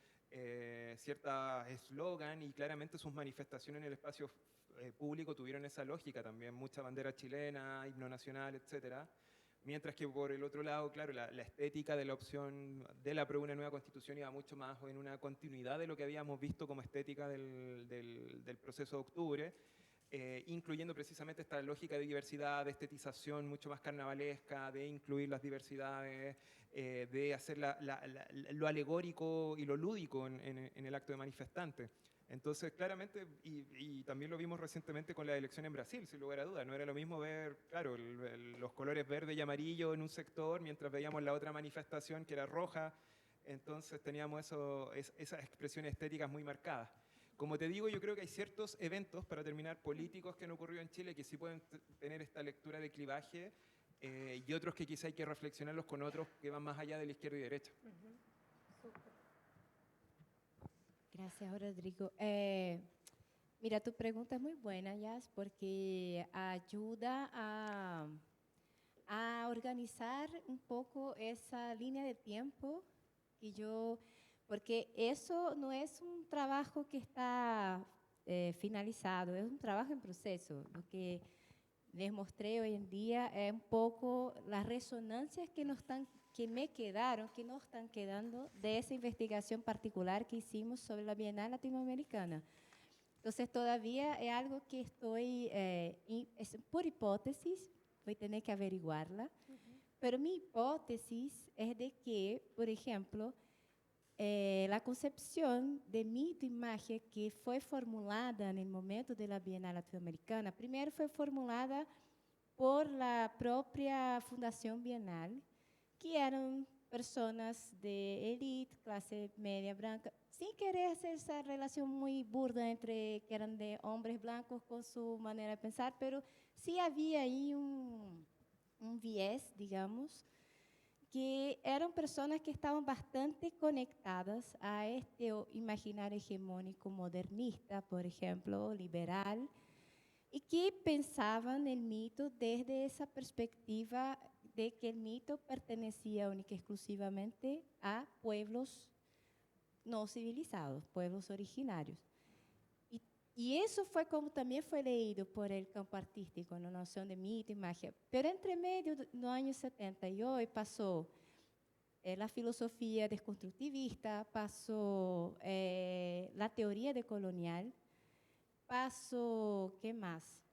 cierta eslogan, y claramente sus manifestaciones en el espacio público tuvieron esa lógica también, mucha bandera chilena, himno nacional, etcétera. Mientras que por el otro lado, claro, la estética de la opción de la prueba de una nueva constitución iba mucho más en una continuidad de lo que habíamos visto como estética del proceso de octubre, incluyendo precisamente esta lógica de diversidad, de estetización mucho más carnavalesca, de incluir las diversidades, de hacer lo alegórico y lo lúdico en el acto de manifestante. Entonces, claramente, y también lo vimos recientemente con la elección en Brasil, sin lugar a dudas, no era lo mismo ver, claro, los colores verde y amarillo en un sector, mientras veíamos la otra manifestación que era roja. Entonces teníamos esas expresiones estéticas muy marcadas. Como te digo, yo creo que hay ciertos eventos, para terminar, políticos que han ocurrido en Chile que sí pueden tener esta lectura de clivaje y otros que quizá hay que reflexionarlos con otros que van más allá de la izquierda y derecha. Gracias, Rodrigo. Mira, tu pregunta es muy buena, Yas, porque ayuda a organizar un poco esa línea de tiempo que porque eso no es un trabajo que está finalizado, es un trabajo en proceso. Lo que les mostré hoy en día es un poco las resonancias que me quedaron, que nos están quedando de esa investigación particular que hicimos sobre la Bienal Latinoamericana. Entonces, todavía es algo que estoy, es por hipótesis, voy a tener que averiguarla, pero mi hipótesis es de que, por ejemplo, la concepción de mito e imagen que foi formulada no momento da Bienal Latinoamericana, primeiro foi formulada por la própria Fundação Bienal, que eram pessoas de élite, classe média branca, sem querer hacer essa relação muito burda entre que eram de homens blancos com sua maneira de pensar, pero sí havia aí um viés, digamos, que eram pessoas que estavam bastante conectadas a este imaginário hegemônico modernista, por exemplo, liberal, e que pensavam no mito desde essa perspectiva de que o mito pertenecia única e exclusivamente a pueblos não civilizados, pueblos originários. E isso foi como também foi leído por el campo artístico, na noção de mito e magia. Pero entre meio no anos 78 passou a filosofia desconstrutivista, passou a teoria decolonial, passou, que mais?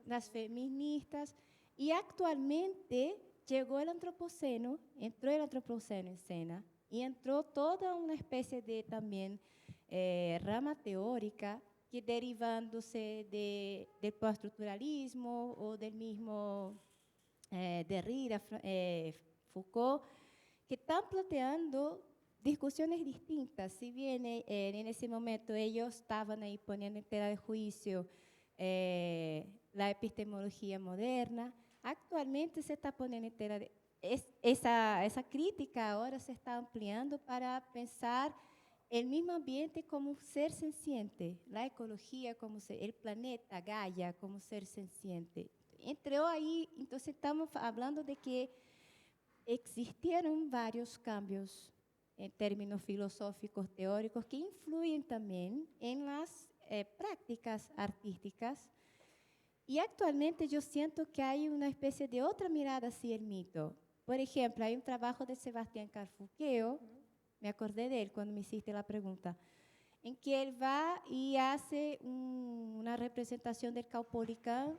Las feministas. E atualmente chegou o antropoceno, entrou o antropoceno em cena, e entrou toda uma espécie de também rama teórica que derivándose del pós-estruturalismo ou del mismo Derrida, Foucault, que están planteando discusiones distintas. Si bien en ese momento ellos estaban ahí poniendo en tela de juicio la epistemología moderna, actualmente se está poniendo en tela de... esa crítica ahora se está ampliando para pensar el mismo ambiente como un ser senciente, la ecología como el planeta, Gaia, como ser senciente. Entró ahí, entonces estamos hablando de que existieron varios cambios en términos filosóficos, teóricos, que influyen también en las prácticas artísticas. Y actualmente yo siento que hay una especie de otra mirada hacia el mito. Por ejemplo, hay un trabajo de Sebastián Carfuqueo, me acordé de él cuando me hiciste la pregunta, en que él va y hace una representación del Caupolicán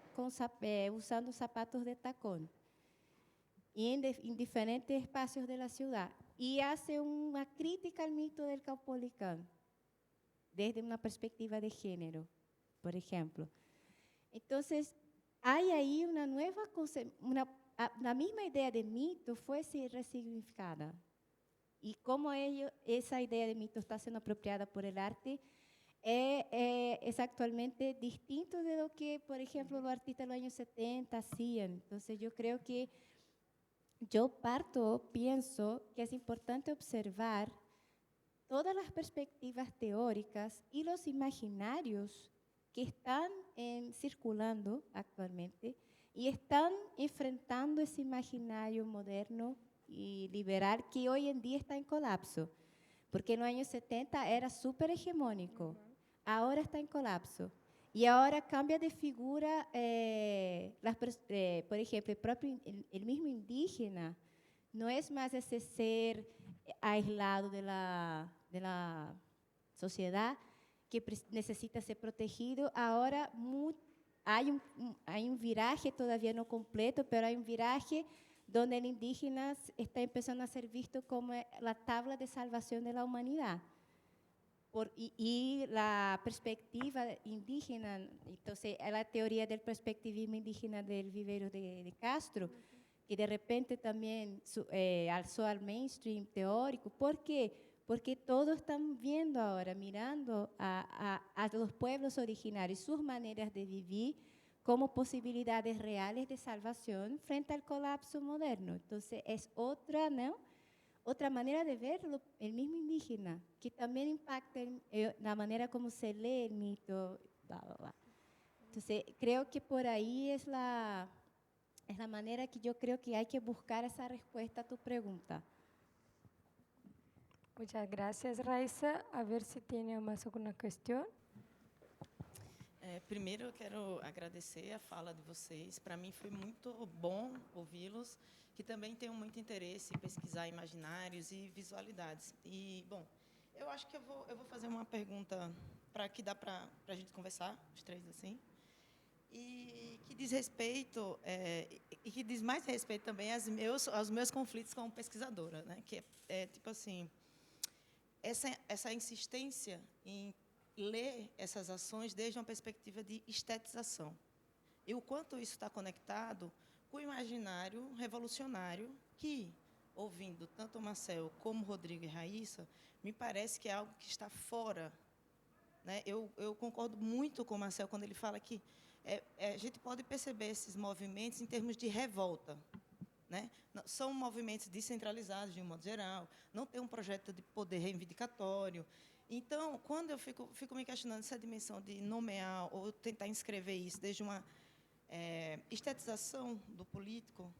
usando zapatos de tacón y en diferentes espacios de la ciudad. Y hace una crítica al mito del Caupolicán desde una perspectiva de género, por ejemplo. Entonces, hay ahí una nueva la misma idea de mito fue resignificada. Y cómo esa idea de mito está siendo apropiada por el arte es actualmente distinto de lo que, por ejemplo, los artistas de los años 70 hacían. Entonces, yo creo que pienso que es importante observar todas las perspectivas teóricas y los imaginarios que están circulando actualmente y están enfrentando ese imaginario moderno y liberal que hoy en día está en colapso, porque en los años 70 era súper hegemónico, ahora está en colapso y ahora cambia de figura, por ejemplo, el mismo indígena no es más ese ser aislado de la sociedad que necesita ser protegido. Ahora hay un viraje todavía no completo, pero hay un viraje donde el indígena está empezando a ser visto como la tabla de salvación de la humanidad. Y la perspectiva indígena, entonces la teoría del perspectivismo indígena del vivero de Castro, que de repente también alzó al mainstream teórico. ¿Por qué? porque todos están viendo ahora, mirando a los pueblos originarios, sus maneras de vivir como posibilidades reales de salvación frente al colapso moderno. Entonces, es otra, ¿no?, otra manera de verlo, el mismo indígena, que también impacta en la manera como se lee el mito, bla, bla, bla. Entonces, creo que por ahí es la manera que yo creo que hay que buscar esa respuesta a tu pregunta. Muchas gracias, Raíssa. A ver se tem mais alguma questão. Primeiro, eu quero agradecer a fala de vocês. Para mim, foi muito bom ouvi-los, que também tenho muito interesse em pesquisar imaginários e visualidades. E, bom, eu acho que eu vou fazer uma pergunta que dá para a gente conversar, os três assim, e que diz respeito, e que diz mais respeito também aos meus conflitos como pesquisadora, né? Que é tipo assim, essa insistência em ler essas ações desde uma perspectiva de estetização. E o quanto isso está conectado com o imaginário revolucionário que, ouvindo tanto o Marcel como o Rodrigo e Raíssa, me parece que é algo que está fora, né? Eu concordo muito com o Marcel quando ele fala que a gente pode perceber esses movimentos em termos de revolta, né? São movimentos descentralizados, de um modo geral, não tem um projeto de poder reivindicatório. Então, quando eu fico me questionando essa dimensão de nomear ou tentar inscrever isso desde uma estetização do político,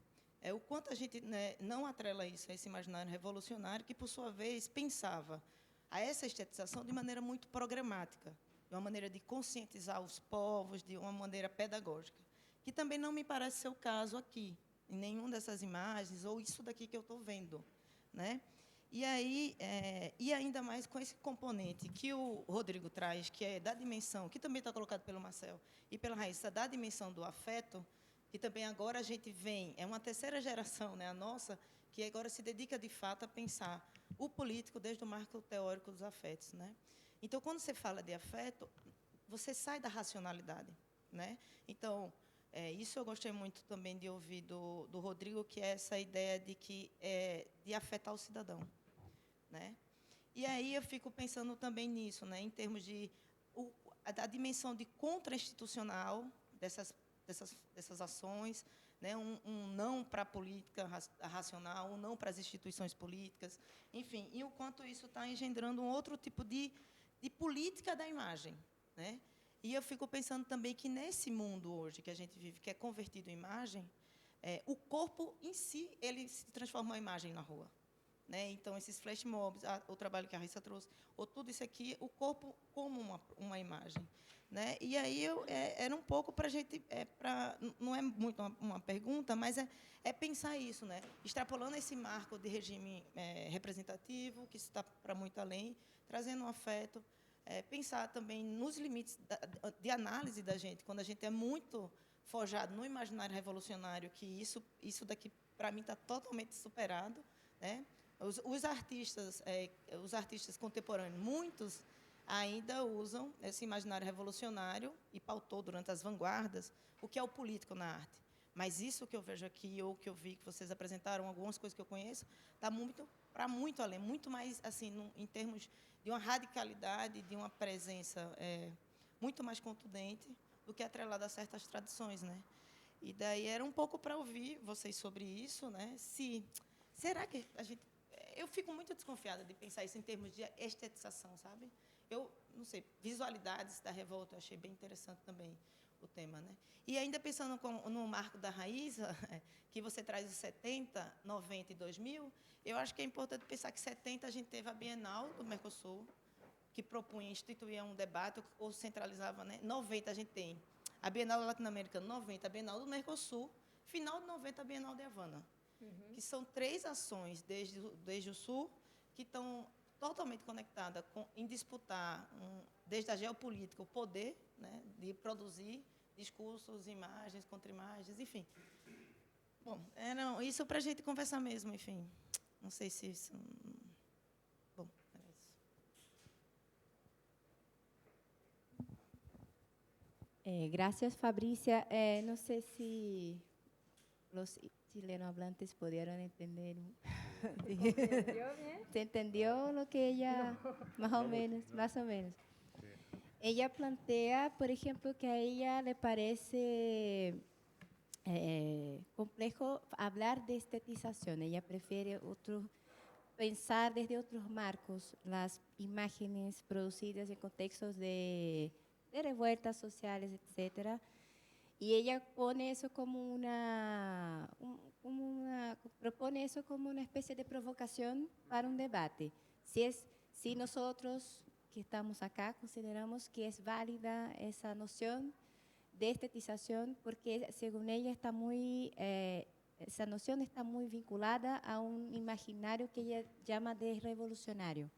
o quanto a gente, né, não atrela isso a esse imaginário revolucionário que, por sua vez, pensava a essa estetização de maneira muito programática, de uma maneira de conscientizar os povos, de uma maneira pedagógica, que também não me parece ser o caso aqui, em nenhuma dessas imagens, ou isso daqui que eu estou vendo, né? E aí, e ainda mais com esse componente que o Rodrigo traz, que é da dimensão, que também está colocado pelo Marcel e pela Raíssa, da dimensão do afeto, que também agora a gente vem, é uma terceira geração, né, a nossa, que agora se dedica, de fato, a pensar o político desde o marco teórico dos afetos, né? Então, quando você fala de afeto, você sai da racionalidade, né? Então, isso eu gostei muito também de ouvir do Rodrigo, que é essa ideia de afetar o cidadão, né? E aí eu fico pensando também nisso, né, em termos de a dimensão de contra-institucional dessas ações, né, um não para a política racional, um não para as instituições políticas, enfim, e o quanto isso está engendrando um outro tipo de política da imagem, né? E eu fico pensando também que, nesse mundo hoje que a gente vive, que é convertido em imagem, o corpo em si, ele se transforma em imagem na rua, né? Então, esses flash mobs, o trabalho que a Raíssa trouxe, ou tudo isso aqui, o corpo como uma imagem, né? E aí era um pouco para a gente, não é muito uma pergunta, mas é pensar isso, né? Extrapolando esse marco de regime representativo, que está para muito além, trazendo um afeto, pensar também nos limites de análise da gente, quando a gente é muito forjado no imaginário revolucionário, que isso daqui, para mim, está totalmente superado, né? Os artistas contemporâneos, muitos ainda usam esse imaginário revolucionário e pautou durante as vanguardas o que é o político na arte. Mas isso que eu vejo aqui, ou que eu vi que vocês apresentaram, algumas coisas que eu conheço, está para muito além, muito mais assim, em termos de uma radicalidade, de uma presença muito mais contundente do que atrelada a certas tradições, né? E daí era um pouco para ouvir vocês sobre isso, né? Será que a gente... Eu fico muito desconfiada de pensar isso em termos de estetização, sabe? Eu não sei, visualidades da revolta, eu achei bem interessante também o tema, né? E ainda pensando no marco da Raíssa, que você traz os 70, 90 e 2000, eu acho que é importante pensar que 70 a gente teve a Bienal do Mercosul, que propunha instituir um debate ou centralizava, né? 90 a gente tem a Bienal Latino-Americana, 90 a Bienal do Mercosul, final de 90 a Bienal de Havana, que são 3 ações desde o Sul que estão totalmente conectadas em disputar, desde a geopolítica, o poder, né, de produzir discursos, imagens, contra-imagens, enfim. Bom, isso para a gente conversar mesmo, enfim. Não sei se isso... Bom, era isso. Gracias, Fabricia. No sé si los chilenohablantes pudieron entender Sí. ¿Se entendió lo que ella, más o menos, más o menos? Ella plantea, por ejemplo, que a ella le parece complejo hablar de estetización. Ella prefiere pensar desde otros marcos las imágenes producidas en contextos de revueltas sociales, etcétera. Y ella pone eso como propone eso como una especie de provocación para un debate. Si nosotros que estamos acá consideramos que es válida esa noción de estetización, porque según ella esa noción está muy vinculada a un imaginario que ella llama de revolucionario,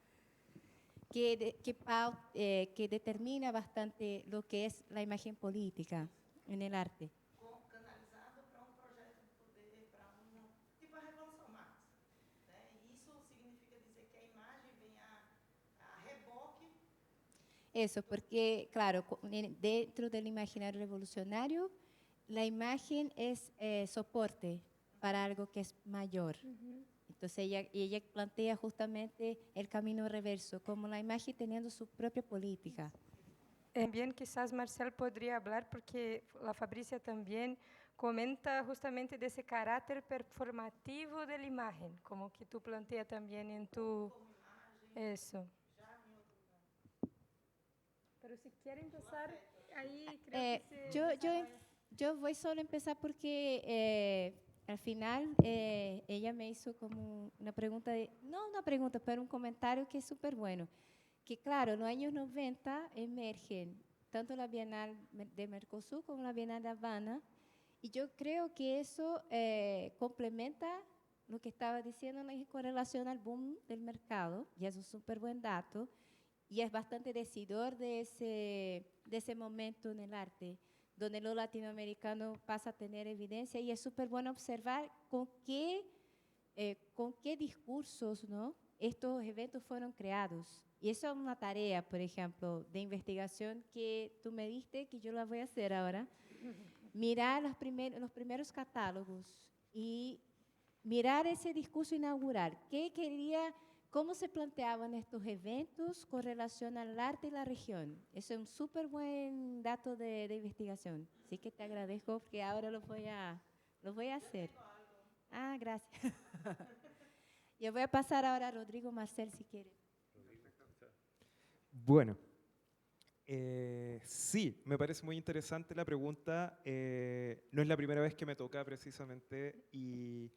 que determina bastante lo que es la imagen política en el arte. Canalizado para projeto de poder, para tipo a Revolução Marx. E isso significa dizer que a imagem vem a reboque. Eso, porque, claro, dentro del imaginario revolucionario, la imagen es soporte para algo que es mayor. Entonces, ella plantea justamente el camino reverso, como la imagen teniendo su propia política. También quizás Marcel podría hablar porque la Fabricia también comenta justamente de ese carácter performativo de la imagen, como que tú planteas también en tu... Eso. Pero si quiere empezar, ahí creo que yo voy solo a empezar porque al final ella me hizo como una pregunta, no una pregunta, pero un comentario que es súper bueno. Que claro, en los años 90 emergen tanto la Bienal de Mercosur como la Bienal de Habana, y yo creo que eso complementa lo que estaba diciendo con relación al boom del mercado, y es un súper buen dato, y es bastante decidor de ese momento en el arte, donde lo latinoamericano pasa a tener evidencia, y es súper bueno observar con qué discursos, ¿no?, estos eventos fueron creados. Y eso es una tarea, por ejemplo, de investigación que tú me diste, que yo la voy a hacer ahora. Mirar los primeros catálogos y mirar ese discurso inaugural. ¿Cómo se planteaban estos eventos con relación al arte y la región? Eso es un súper buen dato de investigación. Así que te agradezco porque ahora lo voy a hacer. Ah, gracias. Yo voy a pasar ahora a Rodrigo Marcel, si quiere. Bueno, sí, me parece muy interesante la pregunta. No es la primera vez que me toca precisamente y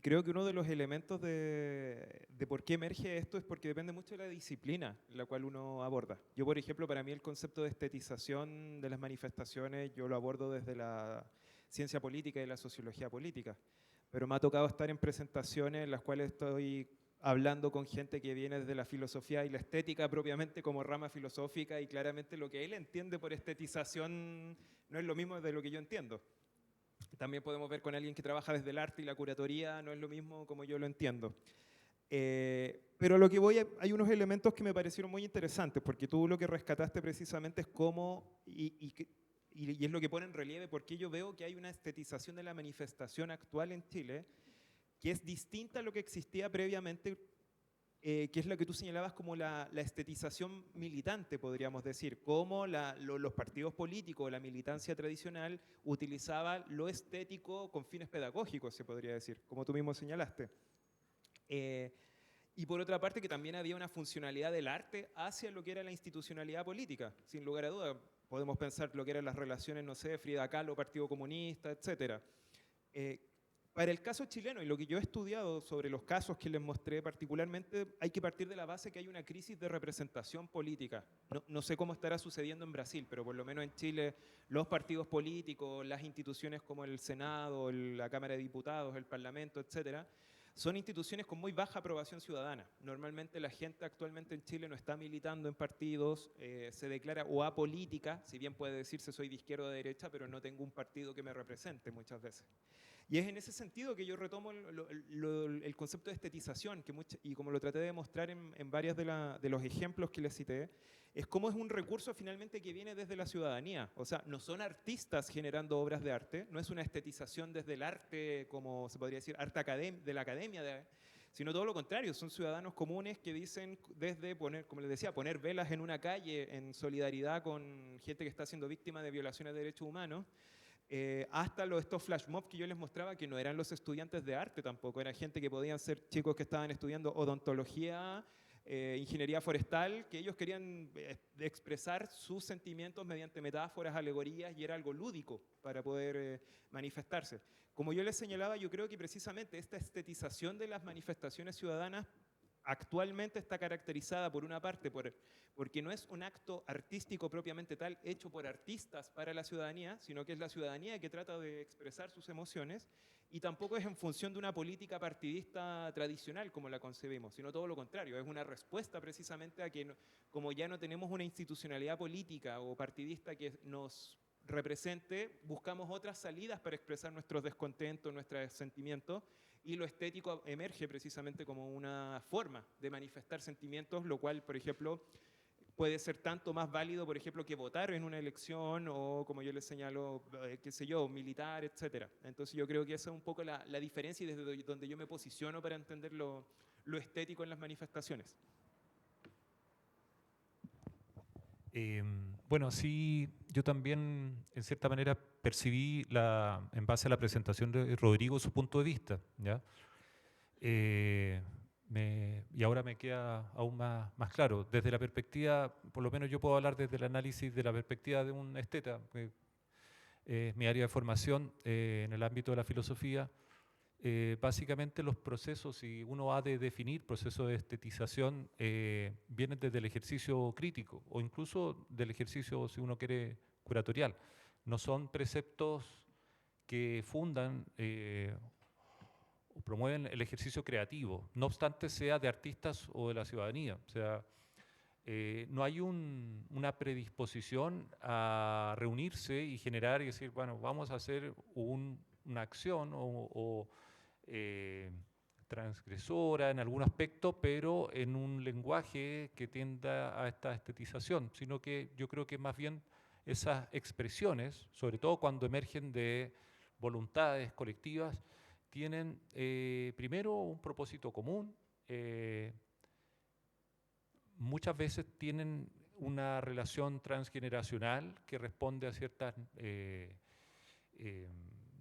creo que uno de los elementos de por qué emerge esto es porque depende mucho de la disciplina en la cual uno aborda. Yo, por ejemplo, para mí el concepto de estetización de las manifestaciones yo lo abordo desde la ciencia política y la sociología política, pero me ha tocado estar en presentaciones en las cuales estoy hablando con gente que viene desde la filosofía y la estética propiamente como rama filosófica, y claramente lo que él entiende por estetización no es lo mismo de lo que yo entiendo. También podemos ver con alguien que trabaja desde el arte y la curatoría, no es lo mismo como yo lo entiendo. Pero a lo que voy, hay unos elementos que me parecieron muy interesantes, porque tú lo que rescataste precisamente es cómo, y es lo que pone en relieve, porque yo veo que hay una estetización de la manifestación actual en Chile, que es distinta a lo que existía previamente, que es lo que tú señalabas como la estetización militante, podríamos decir, cómo los partidos políticos, la militancia tradicional, utilizaba lo estético con fines pedagógicos, se podría decir, como tú mismo señalaste. Y por otra parte, que también había una funcionalidad del arte hacia lo que era la institucionalidad política, sin lugar a duda. Podemos pensar lo que eran las relaciones, no sé, Frida Kahlo, Partido Comunista, etc. Para el caso chileno, y lo que yo he estudiado sobre los casos que les mostré particularmente, hay que partir de la base que hay una crisis de representación política. No sé cómo estará sucediendo en Brasil, pero por lo menos en Chile los partidos políticos, las instituciones como el Senado, la Cámara de Diputados, el Parlamento, etcétera, son instituciones con muy baja aprobación ciudadana. Normalmente la gente actualmente en Chile no está militando en partidos, se declara o apolítica, si bien puede decirse soy de izquierda o de derecha, pero no tengo un partido que me represente muchas veces. Y es en ese sentido que yo retomo el concepto de estetización, y como lo traté de mostrar en varios de los ejemplos que les cité, es cómo es un recurso finalmente que viene desde la ciudadanía. O sea, no son artistas generando obras de arte, no es una estetización desde el arte, como se podría decir, arte de la academia, sino todo lo contrario, son ciudadanos comunes que dicen desde poner, como les decía, poner velas en una calle en solidaridad con gente que está siendo víctima de violaciones de derechos humanos, hasta estos flash mobs que yo les mostraba, que no eran los estudiantes de arte tampoco, era gente que podían ser chicos que estaban estudiando odontología, ingeniería forestal, que ellos querían expresar sus sentimientos mediante metáforas, alegorías, y era algo lúdico para poder manifestarse. Como yo les señalaba, yo creo que precisamente esta estetización de las manifestaciones ciudadanas actualmente está caracterizada por una parte porque no es un acto artístico propiamente tal hecho por artistas para la ciudadanía, sino que es la ciudadanía que trata de expresar sus emociones, y tampoco es en función de una política partidista tradicional como la concebimos, sino todo lo contrario, es una respuesta precisamente a que como ya no tenemos una institucionalidad política o partidista que nos represente, buscamos otras salidas para expresar nuestros descontentos, nuestros sentimientos, y lo estético emerge precisamente como una forma de manifestar sentimientos, lo cual, por ejemplo, puede ser tanto más válido, por ejemplo, que votar en una elección o, como yo les señalo, qué sé yo, militar, etcétera. Entonces yo creo que esa es un poco la diferencia y desde donde yo me posiciono para entender lo estético en las manifestaciones. Bueno, sí, yo también, en cierta manera, percibí, en base a la presentación de Rodrigo, su punto de vista, ¿ya? Y ahora me queda aún más claro. Desde la perspectiva, por lo menos yo puedo hablar desde el análisis de la perspectiva de un esteta, que es mi área de formación en el ámbito de la filosofía. Básicamente los procesos, si uno ha de definir procesos de estetización, vienen desde el ejercicio crítico o incluso del ejercicio, si uno quiere, curatorial. No son preceptos que fundan o promueven el ejercicio creativo, no obstante sea de artistas o de la ciudadanía. O sea, no hay una predisposición a reunirse y generar y decir, bueno, vamos a hacer una acción transgresora en algún aspecto, pero en un lenguaje que tienda a esta estetización, sino que yo creo que más bien esas expresiones, sobre todo cuando emergen de voluntades colectivas, tienen primero un propósito común, muchas veces tienen una relación transgeneracional que responde a ciertas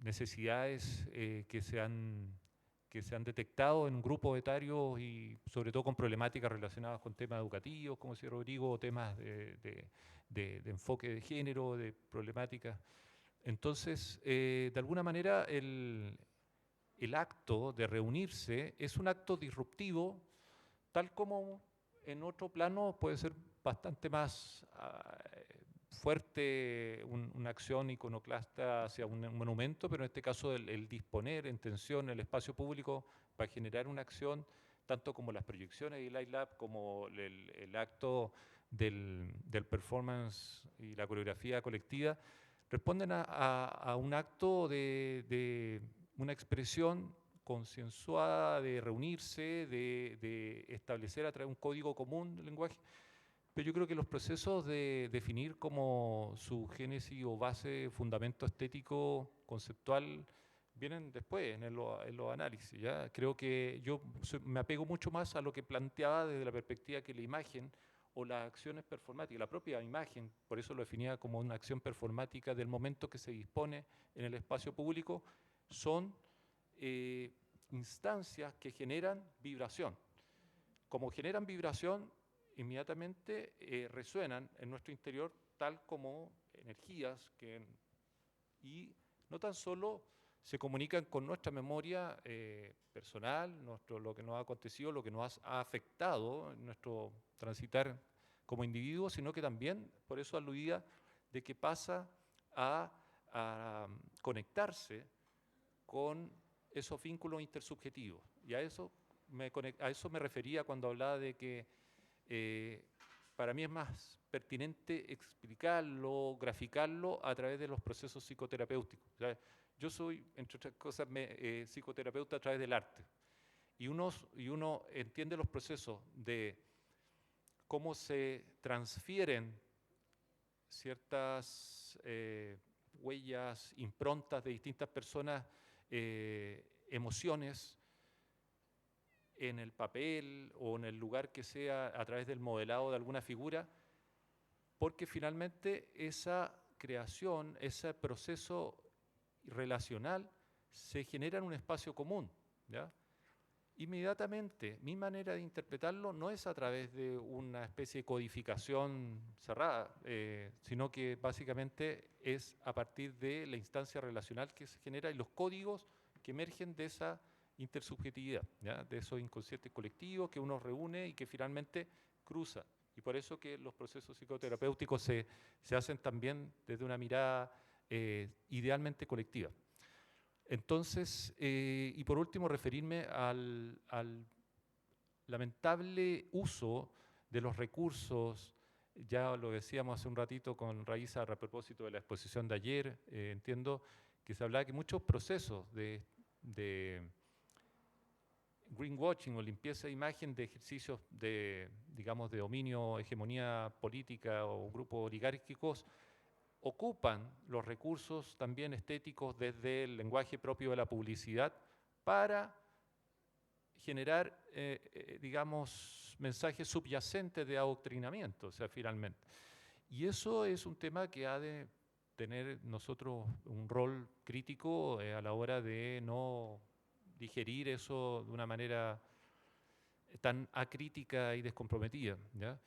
necesidades que se han detectado en un grupo etario y sobre todo con problemáticas relacionadas con temas educativos, como decía Rodrigo, o temas de enfoque de género, de problemáticas. Entonces, de alguna manera, el acto de reunirse es un acto disruptivo, tal como en otro plano puede ser bastante más fuerte una acción iconoclasta hacia un monumento, pero en este caso el disponer en tensión el espacio público para generar una acción, tanto como las proyecciones y Light Lab, como el acto del performance y la coreografía colectiva, responden a un acto de una expresión concienzuada de reunirse, de establecer a través de un código común del lenguaje. Pero yo creo que los procesos de definir como su génesis o base, fundamento estético, conceptual, vienen después en los análisis, ¿ya? Creo que yo me apego mucho más a lo que planteaba desde la perspectiva que la imagen o las acciones performáticas, la propia imagen, por eso lo definía como una acción performática del momento que se dispone en el espacio público, son instancias que generan vibración. Como generan vibración, inmediatamente resuenan en nuestro interior tal como energías y no tan solo se comunican con nuestra memoria personal, lo que nos ha acontecido, lo que nos ha afectado en nuestro transitar como individuo, sino que también, por eso aludía, de que pasa a conectarse con esos vínculos intersubjetivos. Y a eso me refería cuando hablaba de que para mí es más pertinente explicarlo, graficarlo a través de los procesos psicoterapéuticos. O sea, yo soy, entre otras cosas, psicoterapeuta a través del arte. Y uno entiende los procesos de cómo se transfieren ciertas huellas, improntas de distintas personas, emociones, en el papel o en el lugar que sea a través del modelado de alguna figura, porque finalmente esa creación, ese proceso relacional se genera en un espacio común, ¿ya? Inmediatamente, mi manera de interpretarlo no es a través de una especie de codificación cerrada, sino que básicamente es a partir de la instancia relacional que se genera y los códigos que emergen de esa intersubjetividad, ¿ya? De esos inconscientes colectivos que uno reúne y que finalmente cruza. Y por eso que los procesos psicoterapéuticos se hacen también desde una mirada idealmente colectiva. Entonces, y por último, referirme al lamentable uso de los recursos, ya lo decíamos hace un ratito con Raiza a propósito de la exposición de ayer, entiendo que se hablaba que muchos procesos de greenwashing o limpieza de imagen de ejercicios de, digamos, de dominio, hegemonía política o grupos oligárquicos ocupan los recursos también estéticos desde el lenguaje propio de la publicidad para generar, digamos, mensajes subyacentes de adoctrinamiento, o sea, finalmente. Y eso es un tema que ha de tener nosotros un rol crítico a la hora de no digerir eso de una manera tan acrítica y descomprometida, ¿ya?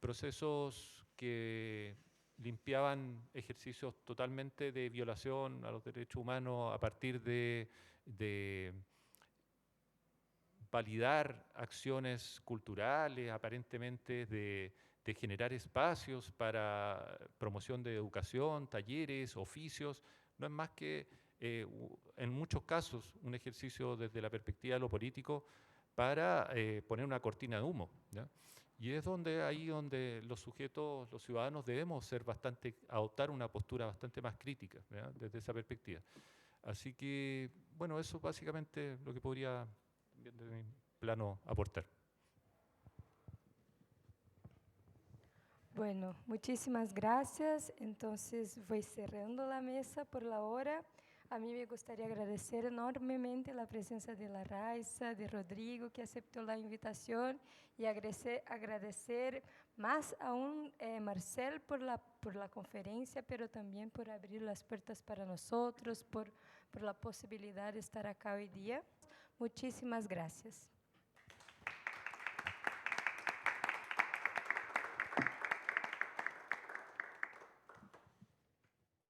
Procesos que limpiaban ejercicios totalmente de violación a los derechos humanos a partir de validar acciones culturales, aparentemente de generar espacios para promoción de educación, talleres, oficios, no es más que en muchos casos un ejercicio desde la perspectiva de lo político para poner una cortina de humo, ¿ya? Y es ahí donde los sujetos, los ciudadanos debemos adoptar una postura bastante más crítica, ¿ya? Desde esa perspectiva. Así que, bueno, eso es básicamente lo que podría, desde mi plano, aportar. Bueno, muchísimas gracias. Entonces voy cerrando la mesa por la hora. A mí me gustaría agradecer enormemente la presencia de la Raiza, de Rodrigo, que aceptó la invitación, y agradecer más aún Marcel por la conferencia, pero también por abrir las puertas para nosotros, por la posibilidad de estar acá hoy día. Muchísimas gracias.